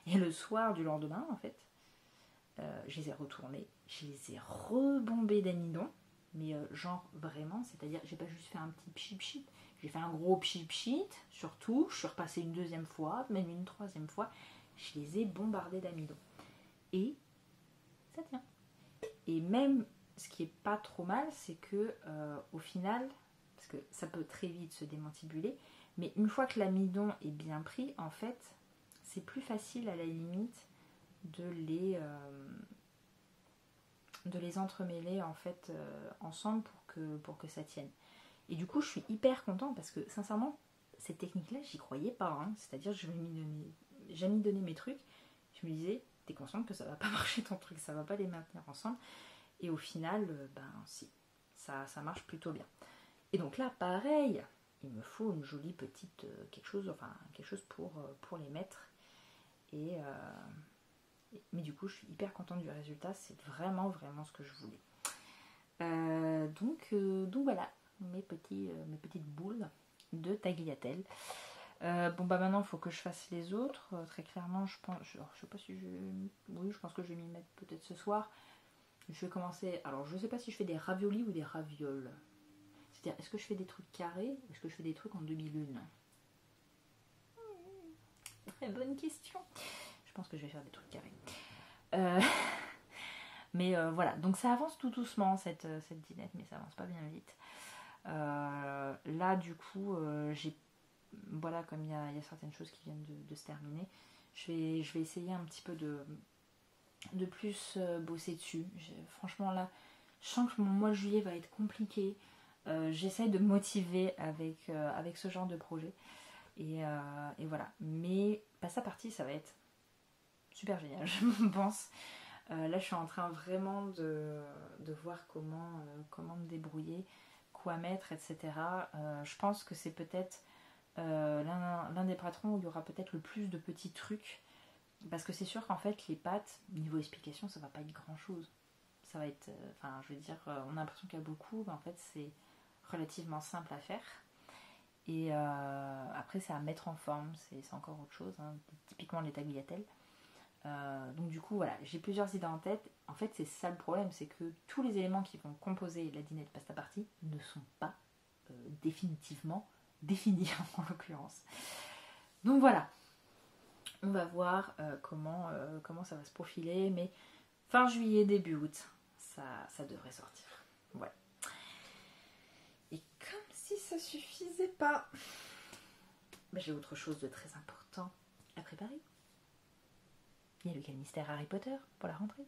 Et le soir du lendemain, en fait, je les ai retournés, je les ai rebombés d'amidon, mais genre vraiment, c'est-à-dire j'ai pas juste fait un petit pchit, j'ai fait un gros pchit, surtout, je suis repassée une deuxième fois, même une troisième fois, je les ai bombardés d'amidon. Et ça tient. Et même, ce qui est pas trop mal, c'est que au final, parce que ça peut très vite se démantibuler, mais une fois que l'amidon est bien pris, en fait, c'est plus facile à la limite de les entremêler en fait ensemble pour que ça tienne. Et du coup, je suis hyper contente parce que sincèrement, cette technique-là, j'y croyais pas. Hein. C'est-à-dire, j'amidonnais mes trucs, je me disais, t'es consciente que ça va pas marcher ton truc, ça va pas les maintenir ensemble. Et au final, si, ça marche plutôt bien. Et donc là, pareil, il me faut une jolie petite quelque chose pour les mettre. Mais du coup, je suis hyper contente du résultat. C'est vraiment, vraiment ce que je voulais. Donc voilà, mes petites boules de tagliatelle. Maintenant, il faut que je fasse les autres. Très clairement, je sais pas si je pense que je vais m'y mettre peut-être ce soir. Je vais commencer. Alors, je sais pas si je fais des raviolis ou des ravioles. C'est-à-dire, est-ce que je fais des trucs carrés ou est-ce que je fais des trucs en demi-lune? Très bonne question. Je pense que je vais faire des trucs carrés. Mais voilà, donc ça avance tout doucement cette dinette, mais ça avance pas bien vite. Là, du coup, voilà, comme il y a certaines choses qui viennent de se terminer, je vais essayer un petit peu de plus bosser dessus. Franchement, là, je sens que mon mois de juillet va être compliqué. J'essaye de me motiver avec ce genre de projet. Et voilà. Mais passer à partie, ça va être super génial, je pense. Là, je suis en train vraiment de voir comment me débrouiller, quoi mettre, etc. Je pense que c'est peut-être l'un des patrons où il y aura peut-être le plus de petits trucs. Parce que c'est sûr qu'en fait, les pâtes, niveau explication, ça va pas être grand-chose. Ça va être... je veux dire, on a l'impression qu'il y a beaucoup, mais en fait, c'est relativement simple à faire. Et après, c'est à mettre en forme, c'est encore autre chose. Hein. Typiquement, les tagliatelles. Donc du coup voilà, j'ai plusieurs idées en tête. En fait c'est ça le problème, c'est que tous les éléments qui vont composer la dinette pasta party ne sont pas définitivement définis en l'occurrence. Donc voilà, on va voir comment ça va se profiler, mais fin juillet, début août, ça devrait sortir. Voilà. Et comme si ça suffisait pas, j'ai autre chose de très important à préparer. Il y a le Quel Mystère Harry Potter pour la rentrée.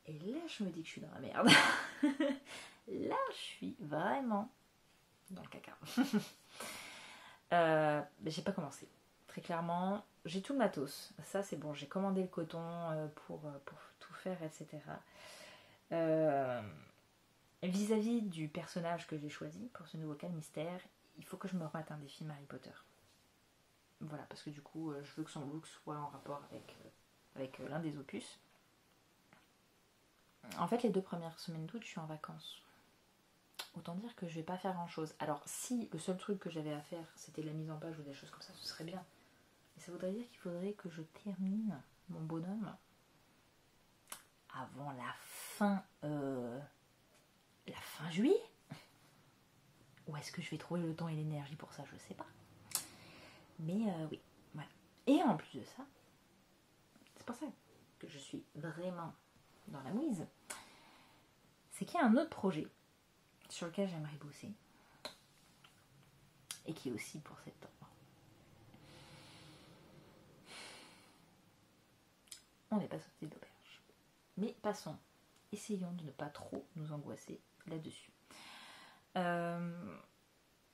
Et là, je me dis que je suis dans la merde. Là, je suis vraiment dans le caca. J'ai pas commencé. Très clairement, j'ai tout le matos. Ça, c'est bon. J'ai commandé le coton pour tout faire, etc. Vis-à-vis du personnage que j'ai choisi pour ce nouveau Quel Mystère, il faut que je me remette un des films Harry Potter. Voilà, parce que du coup, je veux que son look soit en rapport avec l'un des opus. En fait, les 2 premières semaines d'août, je suis en vacances. Autant dire que je vais pas faire grand chose. Alors, si le seul truc que j'avais à faire, c'était la mise en page ou des choses comme ça, ce serait bien. Mais ça voudrait dire qu'il faudrait que je termine mon bonhomme avant la fin juillet. Où est-ce que je vais trouver le temps et l'énergie pour ça, je sais pas. Mais oui, voilà. Et en plus de ça, c'est pour ça que je suis vraiment dans la mouise. C'est qu'il y a un autre projet sur lequel j'aimerais bosser et qui est aussi pour septembre. On n'est pas sorti d'auberge. Mais passons. Essayons de ne pas trop nous angoisser là-dessus.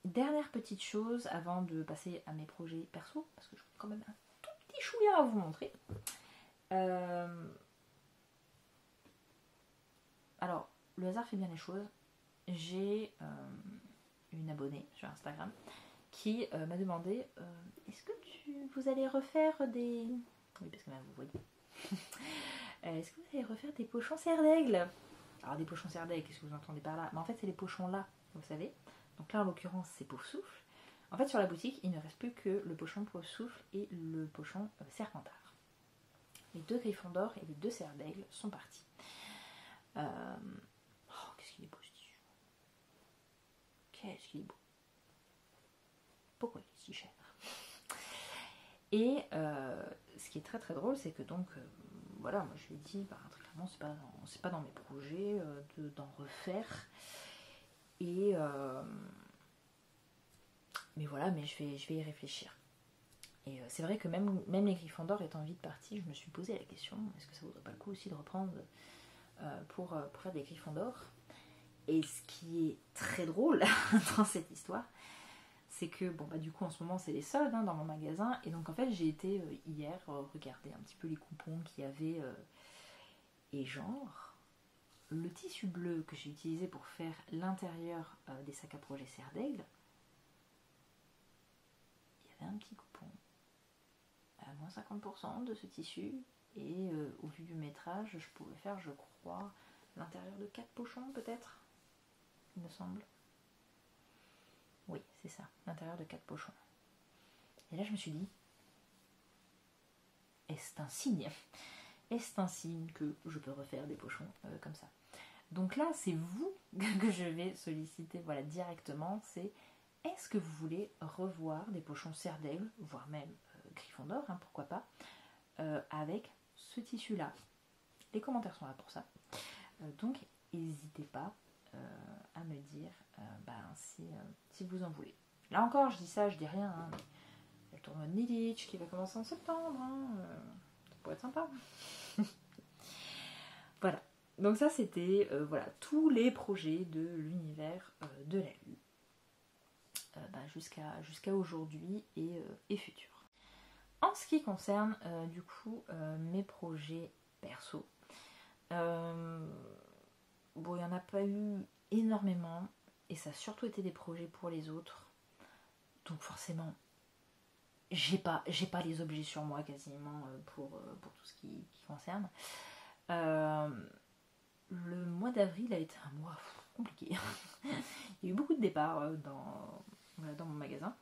Dernière petite chose avant de passer à mes projets perso, parce que j'ai quand même un tout petit chouïa à vous montrer. Alors, le hasard fait bien les choses. J'ai une abonnée sur Instagram qui m'a demandé est-ce que vous allez refaire des... Oui, parce que là, vous voyez. Est-ce que vous allez refaire des pochons serre d'aigle? Alors, des pochons serre d'aigle, qu'est-ce que vous entendez par là? Mais en fait, c'est les pochons là, vous savez. Donc là, en l'occurrence, c'est Pouf Souffle. En fait, sur la boutique, il ne reste plus que le pochon Pouf-Souffle et le pochon Serpentard. Les 2 Gryffondor et les 2 Serre d'Aigle sont partis. Qu'est-ce qu'il est beau ce tissu. Qu'est-ce qu'il est beau. Pourquoi il est si cher? Et ce qui est très très drôle, c'est que donc, voilà, moi je lui ai dit, très clairement, c'est pas dans mes projets d'en refaire. Et mais voilà, mais je vais y réfléchir. Et c'est vrai que même les Gryffondor étant vite partis, je me suis posé la question, est-ce que ça vaudrait pas le coup aussi de reprendre pour faire des Gryffondor? Et ce qui est très drôle dans cette histoire, c'est que, du coup, en ce moment, c'est les soldes dans mon magasin. Et donc, en fait, j'ai été hier regarder un petit peu les coupons qu'il y avait. Et genre, le tissu bleu que j'ai utilisé pour faire l'intérieur des sacs à projet Serre d'Aigle, il y avait un petit coupon à moins 50% de ce tissu. Et au vu du métrage, je pouvais faire, je crois, l'intérieur de 4 pochons, peut-être, il me semble. Oui, c'est ça, l'intérieur de 4 pochons. Et là, je me suis dit, est-ce un signe? Est-ce un signe que je peux refaire des pochons comme ça? Donc là, c'est vous que je vais solliciter directement. C'est, est-ce que vous voulez revoir des pochons Serre d'Aigle, voire même Gryffondor, pourquoi pas, avec ce tissu-là? Les commentaires sont là pour ça. Donc, n'hésitez pas à me dire si vous en voulez. Là encore, je dis ça, je dis rien. Mais il y a le tournoi de Nilitch qui va commencer en septembre. Ça pourrait être sympa. Voilà. Donc ça, c'était tous les projets de l'univers de la Lune jusqu'à aujourd'hui et futur. En ce qui concerne mes projets perso, il n'y en a pas eu énormément et ça a surtout été des projets pour les autres. Donc forcément, j'ai pas les objets sur moi quasiment pour tout ce qui concerne. Le mois d'avril a été un mois compliqué. Il y a eu beaucoup de départs dans mon magasin.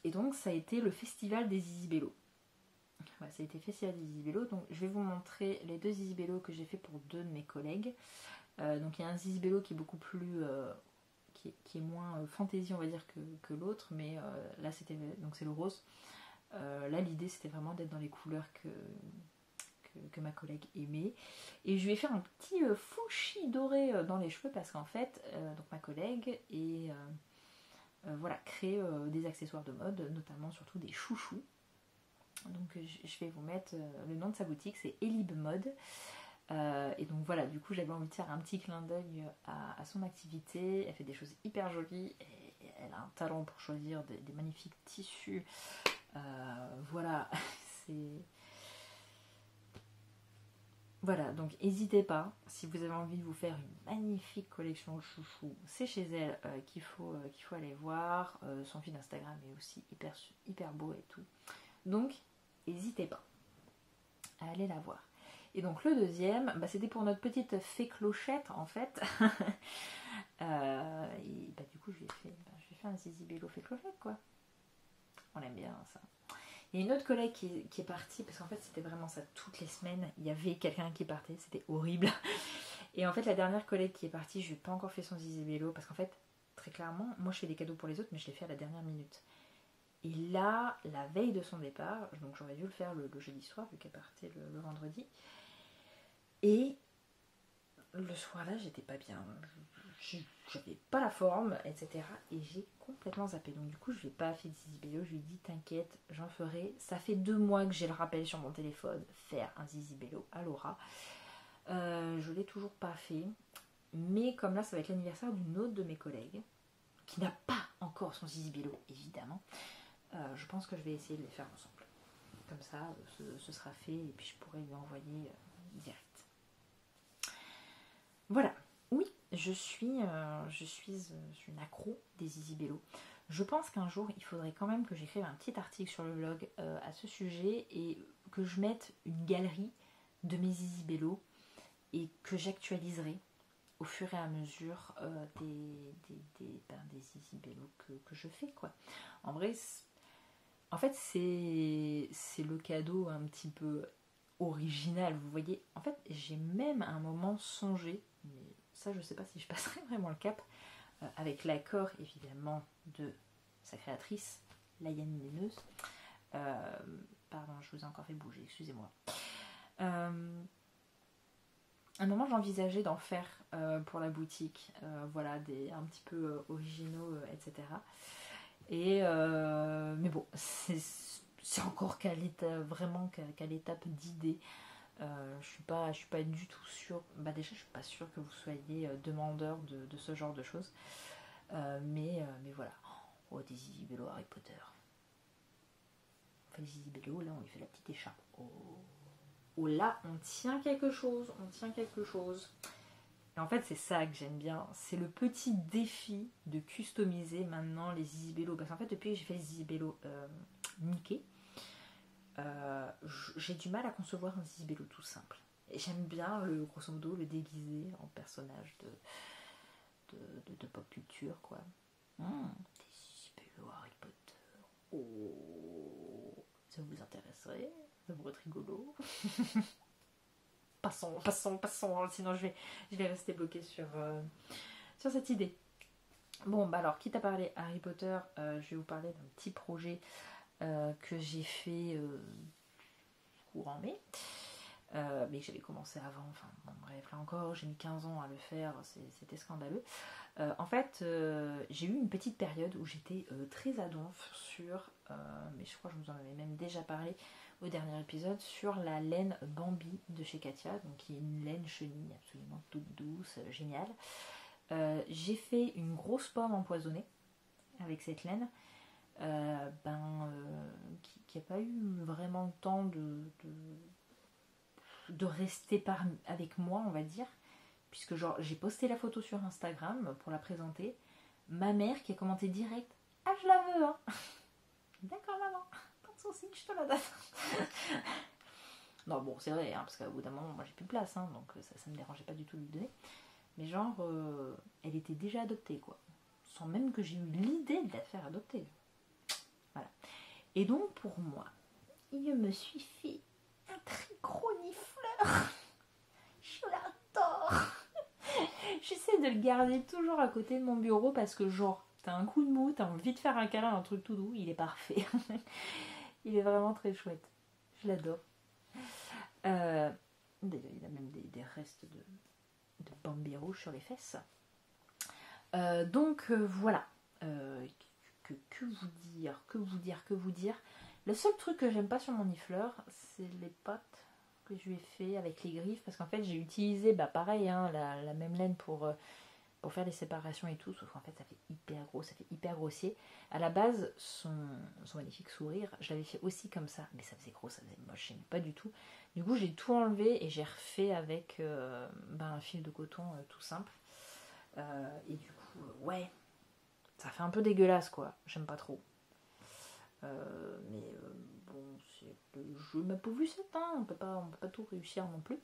Et donc ça a été le festival des Zizibello. Ça a été le festival des Zizibello. Donc je vais vous montrer les 2 Zizibello que j'ai fait pour 2 de mes collègues. Donc il y a un Zizibello qui est beaucoup plus... qui est moins fantaisie on va dire que l'autre. Mais là c'est le rose. Là l'idée c'était vraiment d'être dans les couleurs que ma collègue aimait. Et je lui ai fait un petit fuchsi doré dans les cheveux parce qu'en fait, donc ma collègue crée des accessoires de mode, notamment surtout des chouchous. Donc je vais vous mettre le nom de sa boutique, c'est Elib Mode. Et donc voilà, du coup j'avais envie de faire un petit clin d'œil à son activité. Elle fait des choses hyper jolies et elle a un talent pour choisir des magnifiques tissus. C'est... Voilà, donc n'hésitez pas, si vous avez envie de vous faire une magnifique collection chouchou, c'est chez elle qu'il faut aller voir. Son feed Instagram est aussi hyper beau et tout. Donc, n'hésitez pas à aller la voir. Et donc le deuxième, c'était pour notre petite fée Clochette en fait. Du coup, je lui ai fait un Zizibello fée Clochette quoi. On aime bien ça. Il y a une autre collègue qui est partie, parce qu'en fait c'était vraiment ça, toutes les semaines, il y avait quelqu'un qui partait, c'était horrible. Et en fait la dernière collègue qui est partie, je n'ai pas encore fait son Zizibello, parce qu'en fait, très clairement, moi je fais des cadeaux pour les autres, mais je les fais à la dernière minute. Et là, la veille de son départ, donc j'aurais dû le faire le jeudi soir, vu qu'elle partait le vendredi. Et le soir-là, j'étais pas bien. J'avais pas la forme, etc. Et j'ai complètement zappé. Donc du coup, je l'ai pas fait de Zizibello. Je lui ai dit, t'inquiète, j'en ferai. Ça fait 2 mois que j'ai le rappel sur mon téléphone. Faire un Zizibello à Laura. Je l'ai toujours pas fait. Mais comme là, ça va être l'anniversaire d'une autre de mes collègues, qui n'a pas encore son Zizibello, évidemment. Je pense que je vais essayer de les faire ensemble. Comme ça, ce sera fait. Et puis je pourrai lui envoyer direct. Voilà. Oui, je suis une accro des Zizibello. Je pense qu'un jour, il faudrait quand même que j'écrive un petit article sur le blog à ce sujet et que je mette une galerie de mes Zizibello et que j'actualiserai au fur et à mesure des Easy Bello que je fais, quoi. En vrai, en fait, c'est le cadeau un petit peu original, vous voyez. En fait, j'ai même à un moment songé, mais ça, je sais pas si je passerai vraiment le cap, avec l'accord, évidemment, de sa créatrice, Laïane Léneuse. Pardon, je vous ai encore fait bouger, excusez-moi. À un moment, j'envisageais d'en faire pour la boutique, voilà, un petit peu originaux, etc. Mais bon, c'est encore vraiment qu'à l'étape d'idée. Je suis pas du tout sûre. Bah déjà, je suis pas sûre que vous soyez demandeur de ce genre de choses. Mais voilà. Oh, des Easy Bello Harry Potter. On fait les Easy Bello, là, on lui fait la petite écharpe. Oh là, on tient quelque chose. Et en fait, c'est ça que j'aime bien. C'est le petit défi de customiser maintenant les Easy Bello. Parce qu'en fait, depuis que j'ai fait les Easy Bello Mickey, j'ai du mal à concevoir un Easy Bello tout simple. Et j'aime bien, grosso modo, le déguiser en personnage de pop culture, quoi. Des Easy Bello Harry Potter. Oh, ça vous intéresserait? Ça pourrait être rigolo. Passons, sinon je vais rester bloquée sur cette idée. Bon, bah alors, quitte à parler Harry Potter, je vais vous parler d'un petit projet que j'ai fait courant mai, mais que j'avais commencé avant. Enfin, bon, bref, là encore, j'ai mis 15 ans à le faire, c'était scandaleux. En fait, j'ai eu une petite période où j'étais très à donf sur, mais je crois que je vous en avais même déjà parlé au dernier épisode, sur la laine Bambi de chez Katia, donc qui est une laine chenille absolument toute douce, géniale. J'ai fait une grosse pomme empoisonnée avec cette laine, qui n'a pas eu vraiment le temps de rester avec moi, on va dire, puisque genre j'ai posté la photo sur Instagram pour la présenter. Ma mère qui a commenté direct: ah, je la veux, hein. D'accord, maman, pas de soucis, je te la donne. Non, bon, c'est vrai, hein, parce qu'au bout d'un moment, moi j'ai plus de place, hein, donc ça me dérangeait pas du tout de lui donner. Mais genre, elle était déjà adoptée, quoi. Sans même que j'ai eu l'idée de la faire adopter. Voilà. Et donc, pour moi, il me suis fait un tricronifleur. Je l'adore. J'essaie de le garder toujours à côté de mon bureau parce que genre, t'as un coup de mou, t'as envie de faire un câlin, un truc tout doux, il est parfait. Il est vraiment très chouette. Je l'adore. D'ailleurs, il a même des restes de Bambi rouge sur les fesses. Donc voilà. Que vous dire. Le seul truc que j'aime pas sur mon nifleur, c'est les pattes que je lui ai fait avec les griffes, parce qu'en fait j'ai utilisé, pareil, hein, la même laine pour faire les séparations et tout, sauf qu'en fait ça fait hyper gros, ça fait hyper grossier. À la base, son magnifique sourire, je l'avais fait aussi comme ça, mais ça faisait gros, ça faisait moche, j'aimais pas du tout. Du coup j'ai tout enlevé et j'ai refait avec un fil de coton tout simple. Et du coup, ouais, ça fait un peu dégueulasse, quoi, j'aime pas trop. Bon, c'est le jeu, ma pauvre Lucette, hein, on peut pas tout réussir non plus.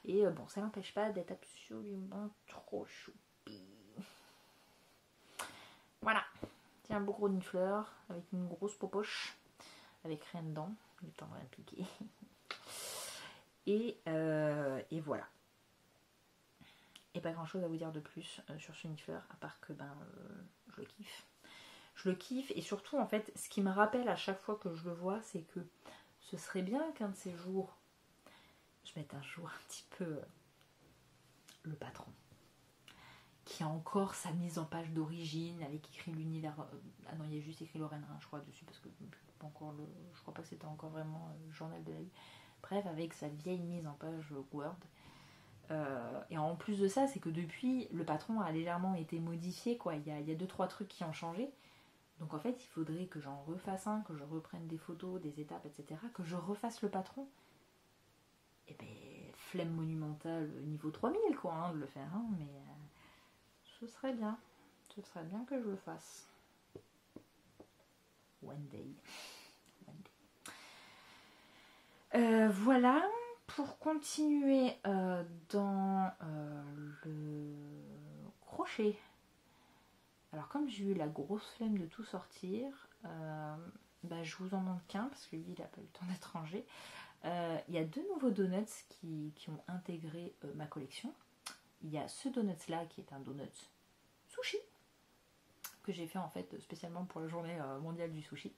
Et bon, ça n'empêche pas d'être absolument trop choupi. Voilà, c'est un beau gros nifleur avec une grosse popoche, avec rien dedans, le temps de rien piquer. Et voilà. Et pas grand chose à vous dire de plus sur ce nifleur, à part que je le kiffe. Je le kiffe, et surtout en fait, ce qui me rappelle à chaque fois que je le vois, c'est que ce serait bien qu'un de ces jours, je mette un jour un petit peu le patron, qui a encore sa mise en page d'origine, avec écrit l'univers. Ah non, il y a juste écrit Lorraine Rhin, je crois, dessus, parce que je crois pas que c'était encore vraiment le journal de la vie. Bref, avec sa vieille mise en page Word. Et en plus de ça, c'est que depuis, le patron a légèrement été modifié, quoi. Il y a 2-3 trucs qui ont changé. Donc en fait, il faudrait que j'en refasse un, que je reprenne des photos, des étapes, etc. Que je refasse le patron. Et flemme monumentale niveau 3000, quoi, hein, de le faire. Hein, mais ce serait bien. Ce serait bien que je le fasse. One day. Voilà. pour continuer dans le crochet, alors comme j'ai eu la grosse flemme de tout sortir, je vous en montre qu'un parce que lui il n'a pas eu le temps d'être rangé. Il y a 2 nouveaux donuts qui ont intégré ma collection. Il y a ce donut là qui est un donut sushi que j'ai fait en fait spécialement pour la journée mondiale du sushi.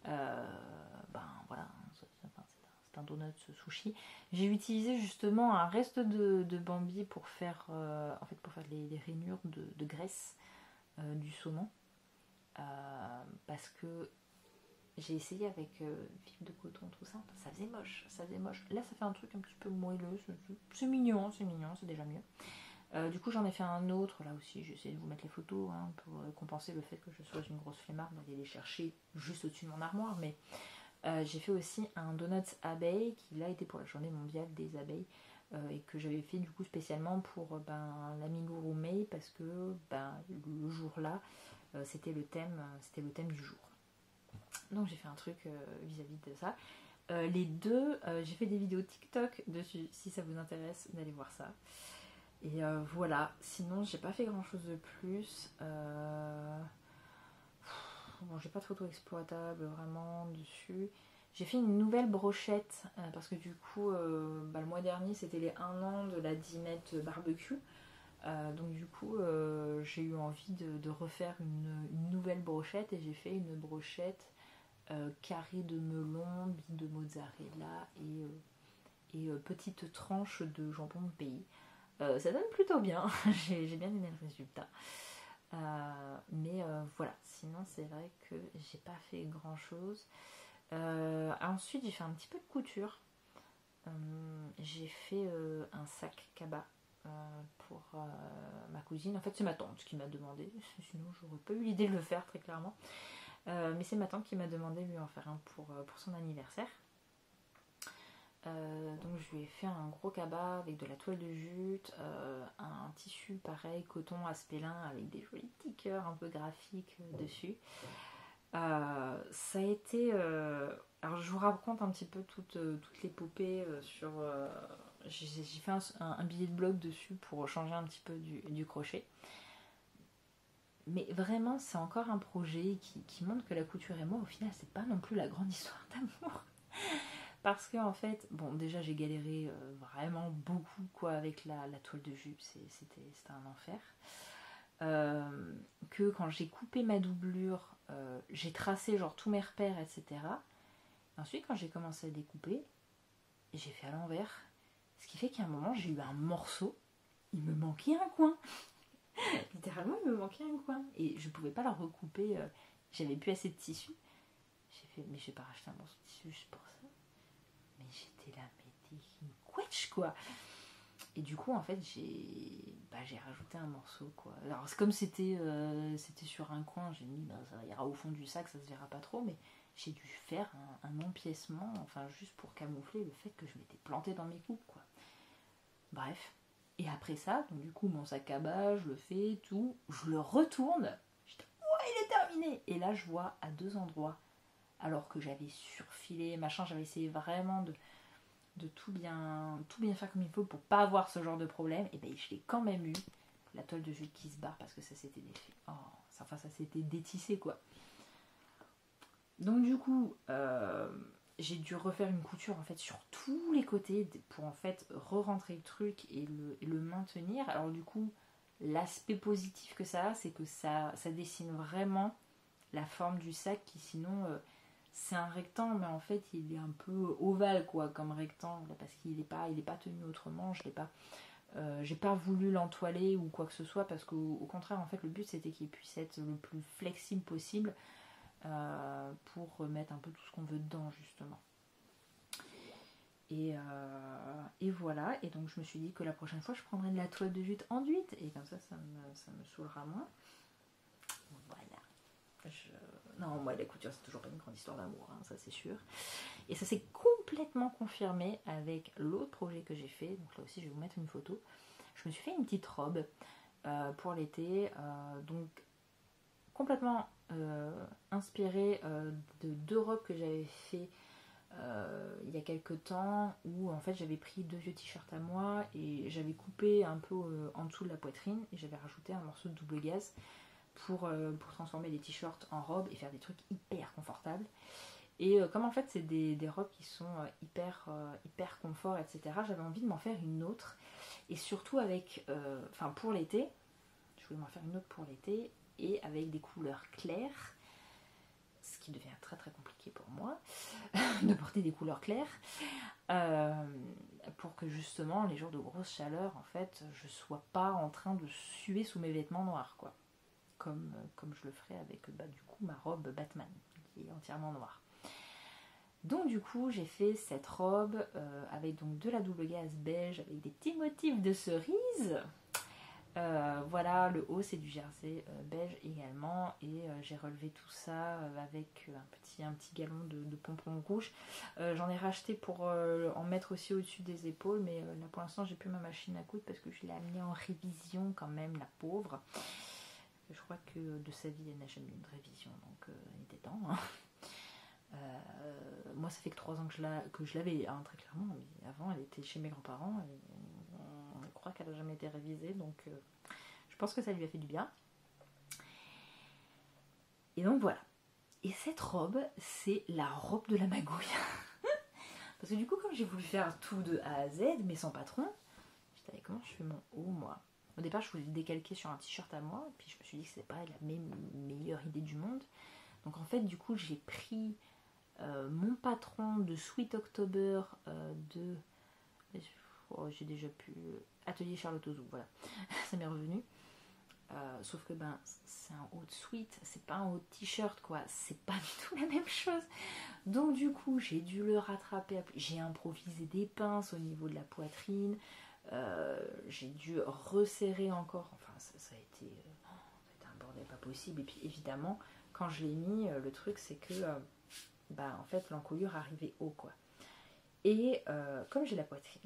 Voilà, c'est un donut sushi. J'ai utilisé justement un reste de Bambi pour faire les rainures de graisse du saumon, parce que j'ai essayé avec fil de coton, tout ça, ça faisait moche. Là ça fait un truc un petit peu moelleux, c'est mignon, c'est déjà mieux. Du coup j'en ai fait un autre, là aussi j'ai essayé de vous mettre les photos pour compenser le fait que je sois une grosse flemmarde d'aller les chercher juste au-dessus de mon armoire, mais j'ai fait aussi un donut abeille qui là était pour la journée mondiale des abeilles, et que j'avais fait du coup spécialement pour l'amigurumi May, parce que le jour là c'était le thème du jour. Donc j'ai fait un truc vis-à-vis de ça. Les deux, j'ai fait des vidéos TikTok dessus, si ça vous intéresse d'aller voir ça. Et voilà, sinon j'ai pas fait grand chose de plus. Bon, j'ai pas de photos exploitables vraiment dessus. J'ai fait une nouvelle brochette parce que du coup, le mois dernier c'était les 1 an de la dinette barbecue. Donc du coup, j'ai eu envie de refaire une nouvelle brochette et j'ai fait une brochette carré de melon, billes de mozzarella et petites tranches de jambon de pays. Ça donne plutôt bien, j'ai bien aimé le résultat. Mais voilà, sinon c'est vrai que j'ai pas fait grand chose. Ensuite j'ai fait un petit peu de couture. J'ai fait un sac cabas pour ma cousine. En fait c'est ma tante qui m'a demandé, sinon j'aurais pas eu l'idée de le faire très clairement. Mais c'est ma tante qui m'a demandé de lui en faire un pour son anniversaire. Donc je lui ai fait un gros cabas avec de la toile de jute, un tissu pareil, coton aspélin avec des jolis petits cœurs un peu graphiques dessus. Ça a été... alors je vous raconte un petit peu toute l'épopée sur... j'ai fait un billet de blog dessus pour changer un petit peu du crochet. Mais vraiment c'est encore un projet qui montre que la couture et moi au final c'est pas non plus la grande histoire d'amour. Parce que en fait, bon déjà j'ai galéré vraiment beaucoup quoi avec la toile de jupe, c'était un enfer. Que quand j'ai coupé ma doublure, j'ai tracé genre tous mes repères, etc. Et ensuite quand j'ai commencé à découper, j'ai fait à l'envers. Ce qui fait qu'à un moment j'ai eu un morceau, il me manquait un coin. Littéralement il me manquait un coin. Et je pouvais pas la recouper, j'avais plus assez de tissu. J'ai fait, mais je vais pas racheter un morceau de tissu juste pour ça. Mais j'étais là, mais t'es une couetche quoi. Et du coup en fait j'ai rajouté un morceau quoi. Alors c'est comme c'était sur un coin, j'ai mis ça ira au fond du sac, ça se verra pas trop, mais j'ai dû faire un empiècement, enfin juste pour camoufler le fait que je m'étais plantée dans mes coupes quoi. Bref. Et après ça, donc du coup mon sac à bas, je le fais, tout, je le retourne, j'étais ouais il est terminé. Et là je vois à 2 endroits, alors que j'avais surfilé, machin, j'avais essayé vraiment de tout bien faire comme il faut pour pas avoir ce genre de problème, et ben je l'ai quand même eu, la toile de jute qui se barre parce que ça s'était défait. Ça s'était détissé quoi. Donc du coup j'ai dû refaire une couture en fait sur tous les côtés pour en fait re-rentrer le truc et le maintenir. Alors du coup l'aspect positif que ça a, c'est que ça dessine vraiment la forme du sac qui sinon c'est un rectangle, mais en fait il est un peu ovale quoi comme rectangle, parce qu'il est pas tenu autrement. J'ai pas voulu l'entoiler ou quoi que ce soit, parce qu'au contraire en fait le but c'était qu'il puisse être le plus flexible possible pour mettre un peu tout ce qu'on veut dedans justement. Et voilà, et donc je me suis dit que la prochaine fois je prendrai de la toile de jute enduite, et comme ça me saoulera moins. Voilà. Non, moi la couture c'est toujours pas une grande histoire d'amour, ça c'est sûr. Et ça s'est complètement confirmé avec l'autre projet que j'ai fait. Donc là aussi je vais vous mettre une photo. Je me suis fait une petite robe pour l'été, donc complètement inspirée de 2 robes que j'avais fait il y a quelques temps où en fait j'avais pris 2 vieux t-shirts à moi et j'avais coupé un peu en dessous de la poitrine et j'avais rajouté un morceau de double gaze pour transformer les t-shirts en robes et faire des trucs hyper confortables. Et comme en fait c'est des robes qui sont hyper confort, etc., j'avais envie de m'en faire une autre. Et surtout avec, pour l'été, je voulais m'en faire une autre pour l'été et avec des couleurs claires, ce qui devient très très compliqué pour moi de porter des couleurs claires, pour que justement les jours de grosse chaleur en fait je sois pas en train de suer sous mes vêtements noirs quoi, comme je le ferais avec du coup ma robe Batman qui est entièrement noire. Donc du coup j'ai fait cette robe avec donc de la double gaze beige avec des petits motifs de cerise. Voilà, le haut c'est du jersey beige également et j'ai relevé tout ça avec un petit galon de pompons rouges. J'en ai racheté pour en mettre aussi au-dessus des épaules, mais là pour l'instant j'ai plus ma machine à coudre parce que je l'ai amenée en révision quand même, la pauvre. Je crois que de sa vie elle n'a jamais eu de révision, donc il était temps. Hein. Moi ça fait que 3 ans que je l'avais, hein, très clairement, mais avant elle était chez mes grands-parents et on croit qu'elle n'a jamais été révisée, donc je pense que ça lui a fait du bien. Et donc voilà. Et cette robe, c'est la robe de la magouille. Parce que du coup, comme j'ai voulu faire tout de A à Z, mais sans patron, je disais comment je fais mon haut moi. Au départ, je voulais le décalquer sur un t-shirt à moi, puis je me suis dit que c'était pas la meilleure idée du monde. Donc en fait, du coup, j'ai pris mon patron de Sweet October de... Oh, j'ai déjà pu... Atelier Charlotte Ozou, voilà. Ça m'est revenu. Sauf que c'est un haut de sweat, c'est pas un haut de t-shirt quoi, c'est pas du tout la même chose. Donc du coup j'ai dû le rattraper, j'ai improvisé des pinces au niveau de la poitrine, j'ai dû resserrer encore, enfin ça a été un bordel pas possible. Et puis évidemment quand je l'ai mis, le truc c'est que en fait l'encolure arrivait haut quoi. Et comme j'ai la poitrine,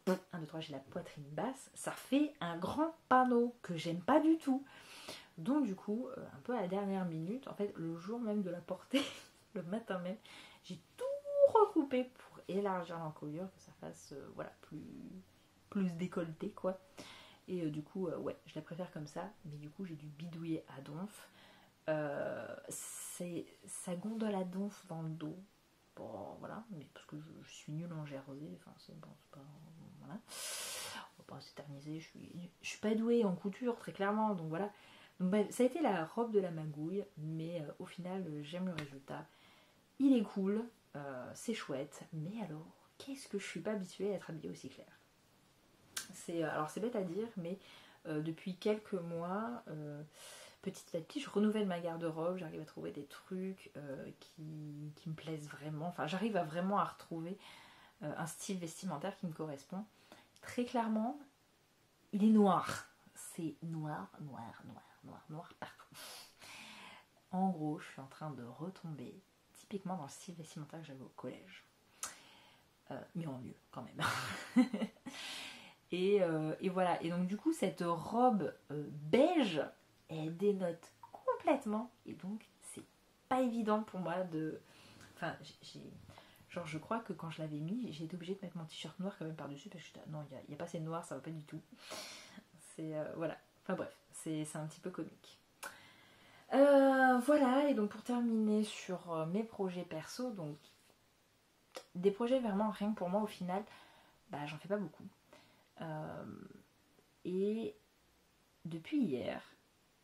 1, 2, 3, j'ai la poitrine basse, ça fait un grand panneau que j'aime pas du tout. Donc du coup, un peu à la dernière minute, en fait le jour même de la portée, le matin même, j'ai tout recoupé pour élargir l'encolure, que ça fasse plus décolleté quoi. Et du coup, ouais, je la préfère comme ça, mais du coup j'ai dû bidouiller à donf. Ça gondole à donf dans le dos. Bon, voilà, mais parce que je suis nulle en jersey, enfin c'est bon, c'est pas... Voilà. On va pas s'éterniser, je suis pas douée en couture, très clairement, donc voilà. Donc ça a été la robe de la magouille, mais au final, j'aime le résultat. Il est cool, c'est chouette, mais alors, qu'est-ce que je suis pas habituée à être habillée aussi clair. Alors c'est bête à dire, mais depuis quelques mois... petit à petit, je renouvelle ma garde-robe, j'arrive à trouver des trucs qui me plaisent vraiment. Enfin, j'arrive vraiment à retrouver un style vestimentaire qui me correspond. Très clairement, il est noir. C'est noir, noir, noir, noir, noir partout. En gros, je suis en train de retomber typiquement dans le style vestimentaire que j'avais au collège. Mais en mieux, quand même. et voilà. Et donc, du coup, cette robe beige... elle dénote complètement et donc c'est pas évident pour moi de... Enfin, genre je crois que quand je l'avais mis, j'ai été obligée de mettre mon t-shirt noir quand même par-dessus parce que non, il n'y a pas assez noir, ça va pas du tout. C'est... voilà. Enfin bref, c'est un petit peu comique. Voilà, et donc pour terminer sur mes projets perso, donc des projets vraiment rien que pour moi au final, j'en fais pas beaucoup. Et depuis hier,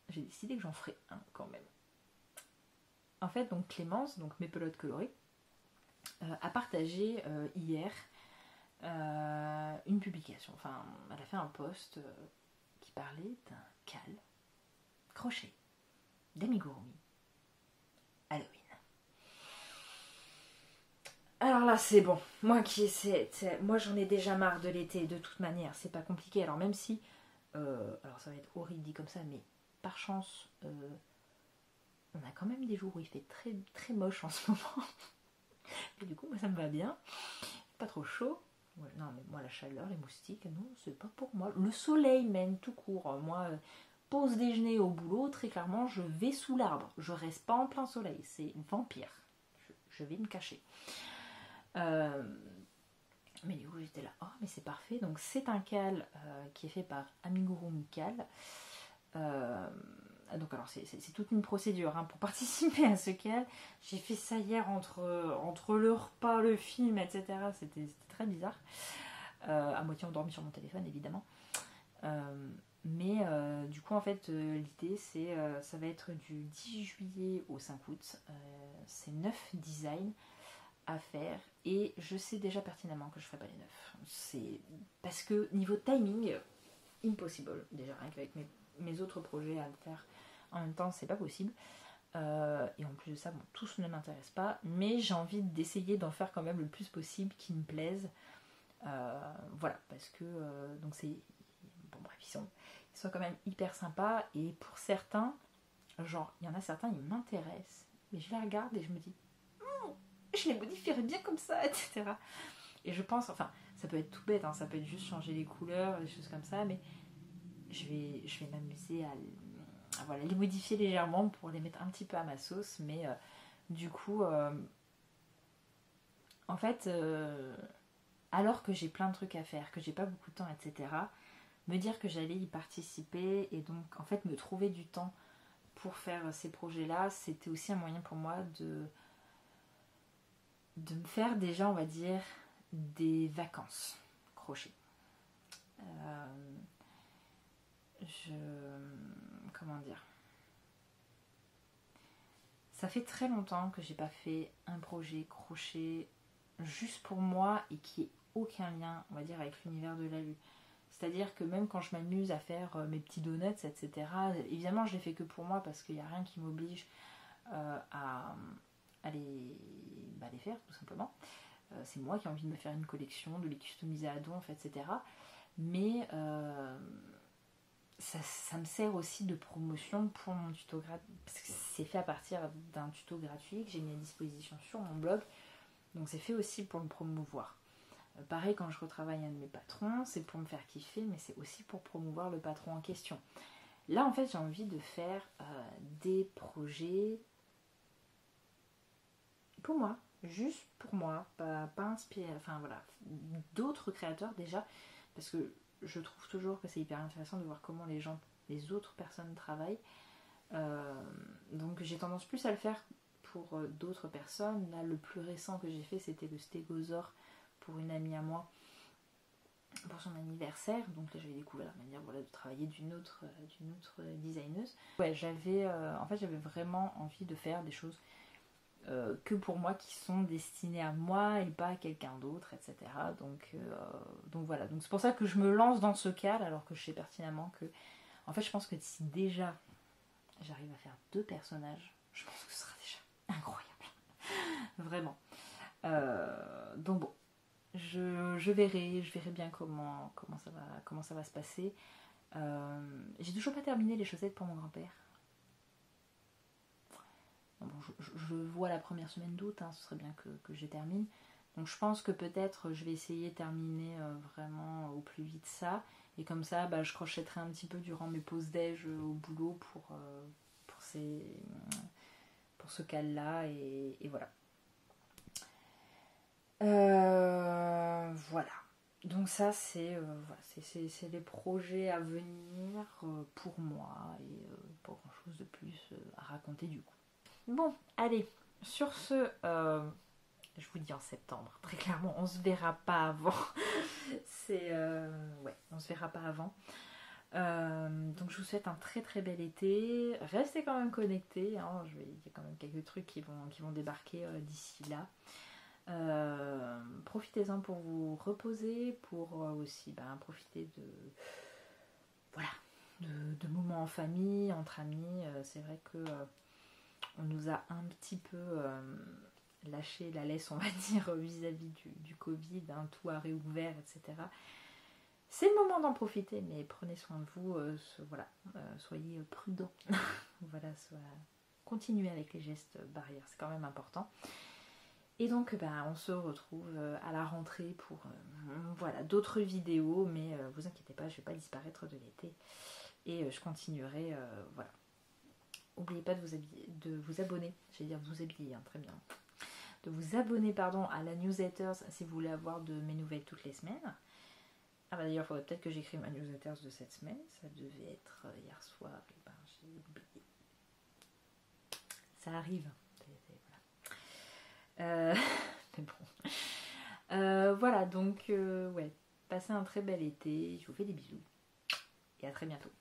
j'ai décidé que j'en ferais un quand même. En fait, donc Clémence, donc mes pelotes colorées, a partagé hier une publication. Enfin, elle a fait un post qui parlait d'un cal crochet d'amigurumi Halloween. Alors là, c'est bon. Moi moi j'en ai déjà marre de l'été de toute manière. C'est pas compliqué. Alors même si, alors ça va être horrible dit comme ça, mais par chance, on a quand même des jours où il fait très, très moche en ce moment. Et du coup, moi, ça me va bien. Pas trop chaud. Ouais, non, mais moi, la chaleur, les moustiques, non, c'est pas pour moi. Le soleil, même, tout court. Moi, pause déjeuner au boulot, très clairement, je vais sous l'arbre. Je reste pas en plein soleil. C'est vampire. Je vais me cacher. Mais du coup j'étais là, oh mais c'est parfait. Donc c'est un cal qui est fait par Amiguru Cal. Donc alors c'est toute une procédure hein, pour participer à ce cal. J'ai fait ça hier entre le repas, le film, etc. C'était très bizarre. À moitié endormi sur mon téléphone évidemment. Mais du coup en fait l'idée c'est ça va être du 10 juillet au 5 août. C'est 9 designs à faire et je sais déjà pertinemment que je ferai pas les 9. C'est parce que niveau timing, impossible. Déjà rien qu'avec mes autres projets à le faire en même temps, c'est pas possible. Et en plus de ça, bon, tous ne m'intéressent pas, mais j'ai envie d'essayer d'en faire quand même le plus possible qui me plaisent. Voilà, parce que donc c'est bon bref, ils sont quand même hyper sympas et pour certains, genre il y en a certains ils m'intéressent, mais je les regarde et je me dis je les modifierais bien comme ça, etc. Et je pense, enfin ça peut être tout bête, hein, ça peut être juste changer les couleurs, des choses comme ça, mais je vais m'amuser à voilà, les modifier légèrement pour les mettre un petit peu à ma sauce, mais du coup en fait alors que j'ai plein de trucs à faire, que j'ai pas beaucoup de temps, etc., me dire que j'allais y participer et donc en fait me trouver du temps pour faire ces projets-là, c'était aussi un moyen pour moi de me faire déjà, on va dire, des vacances crochet. Comment dire, ça fait très longtemps que j'ai pas fait un projet crochet juste pour moi et qui ait aucun lien, on va dire, avec l'univers de la Lune. C'est-à-dire que même quand je m'amuse à faire mes petits donuts, etc., évidemment je les fais que pour moi parce qu'il n'y a rien qui m'oblige à les faire tout simplement. C'est moi qui ai envie de me faire une collection, de les customiser à donf, etc. Mais ça me sert aussi de promotion pour mon tuto gratuit, parce que c'est fait à partir d'un tuto gratuit que j'ai mis à disposition sur mon blog, donc c'est fait aussi pour le promouvoir. Pareil, quand je retravaille un de mes patrons, c'est pour me faire kiffer, mais c'est aussi pour promouvoir le patron en question. Là, en fait, j'ai envie de faire des projets pour moi, juste pour moi, pas inspiré, enfin voilà, d'autres créateurs déjà, parce que je trouve toujours que c'est hyper intéressant de voir comment les autres personnes travaillent. Donc j'ai tendance plus à le faire pour d'autres personnes. Là, le plus récent que j'ai fait, c'était le stégosaure pour une amie à moi pour son anniversaire. Donc là, j'avais découvert la manière de travailler d'une autre designeuse. Ouais, j'avais vraiment envie de faire des choses que pour moi, qui sont destinées à moi et pas à quelqu'un d'autre, etc. Donc voilà, donc c'est pour ça que je me lance dans ce cadre, alors que je sais pertinemment que, en fait, je pense que si déjà j'arrive à faire 2 personnages, je pense que ce sera déjà incroyable. Vraiment. Donc bon, je verrai bien comment ça va se passer. J'ai toujours pas terminé les chaussettes pour mon grand-père. Bon, je vois la première semaine d'août, hein, ce serait bien que je termine. Donc je pense que peut-être je vais essayer de terminer vraiment au plus vite ça. Et comme ça, je crochetterai un petit peu durant mes pauses déj au boulot pour ce cal-là. Et voilà. Voilà. Donc ça, c'est les projets à venir pour moi et pas grand-chose de plus à raconter du coup. Bon, allez, sur ce, je vous dis en septembre, très clairement, on se verra pas avant. On se verra pas avant. Donc je vous souhaite un très très bel été. Restez quand même connectés, hein. Il y a quand même quelques trucs qui vont débarquer d'ici là. Profitez-en pour vous reposer, pour aussi profiter de moments en famille, entre amis. C'est vrai que on nous a un petit peu lâché la laisse, on va dire, vis-à-vis du Covid, hein, tout a réouvert, etc. C'est le moment d'en profiter, mais prenez soin de vous, soyez prudents. Voilà, continuez avec les gestes barrières, c'est quand même important. Et donc on se retrouve à la rentrée pour d'autres vidéos, mais vous inquiétez pas, je ne vais pas disparaître de l'été et je continuerai. N'oubliez pas de vous abonner, j'allais dire vous habiller, hein, très bien, de vous abonner à la newsletter si vous voulez avoir de mes nouvelles toutes les semaines. Ah bah d'ailleurs, il faudrait peut-être que j'écrive ma newsletter de cette semaine. Ça devait être hier soir, et ben j'ai oublié. Ça arrive. Voilà. Mais bon. Voilà, donc ouais, passez un très bel été. Je vous fais des bisous. Et à très bientôt.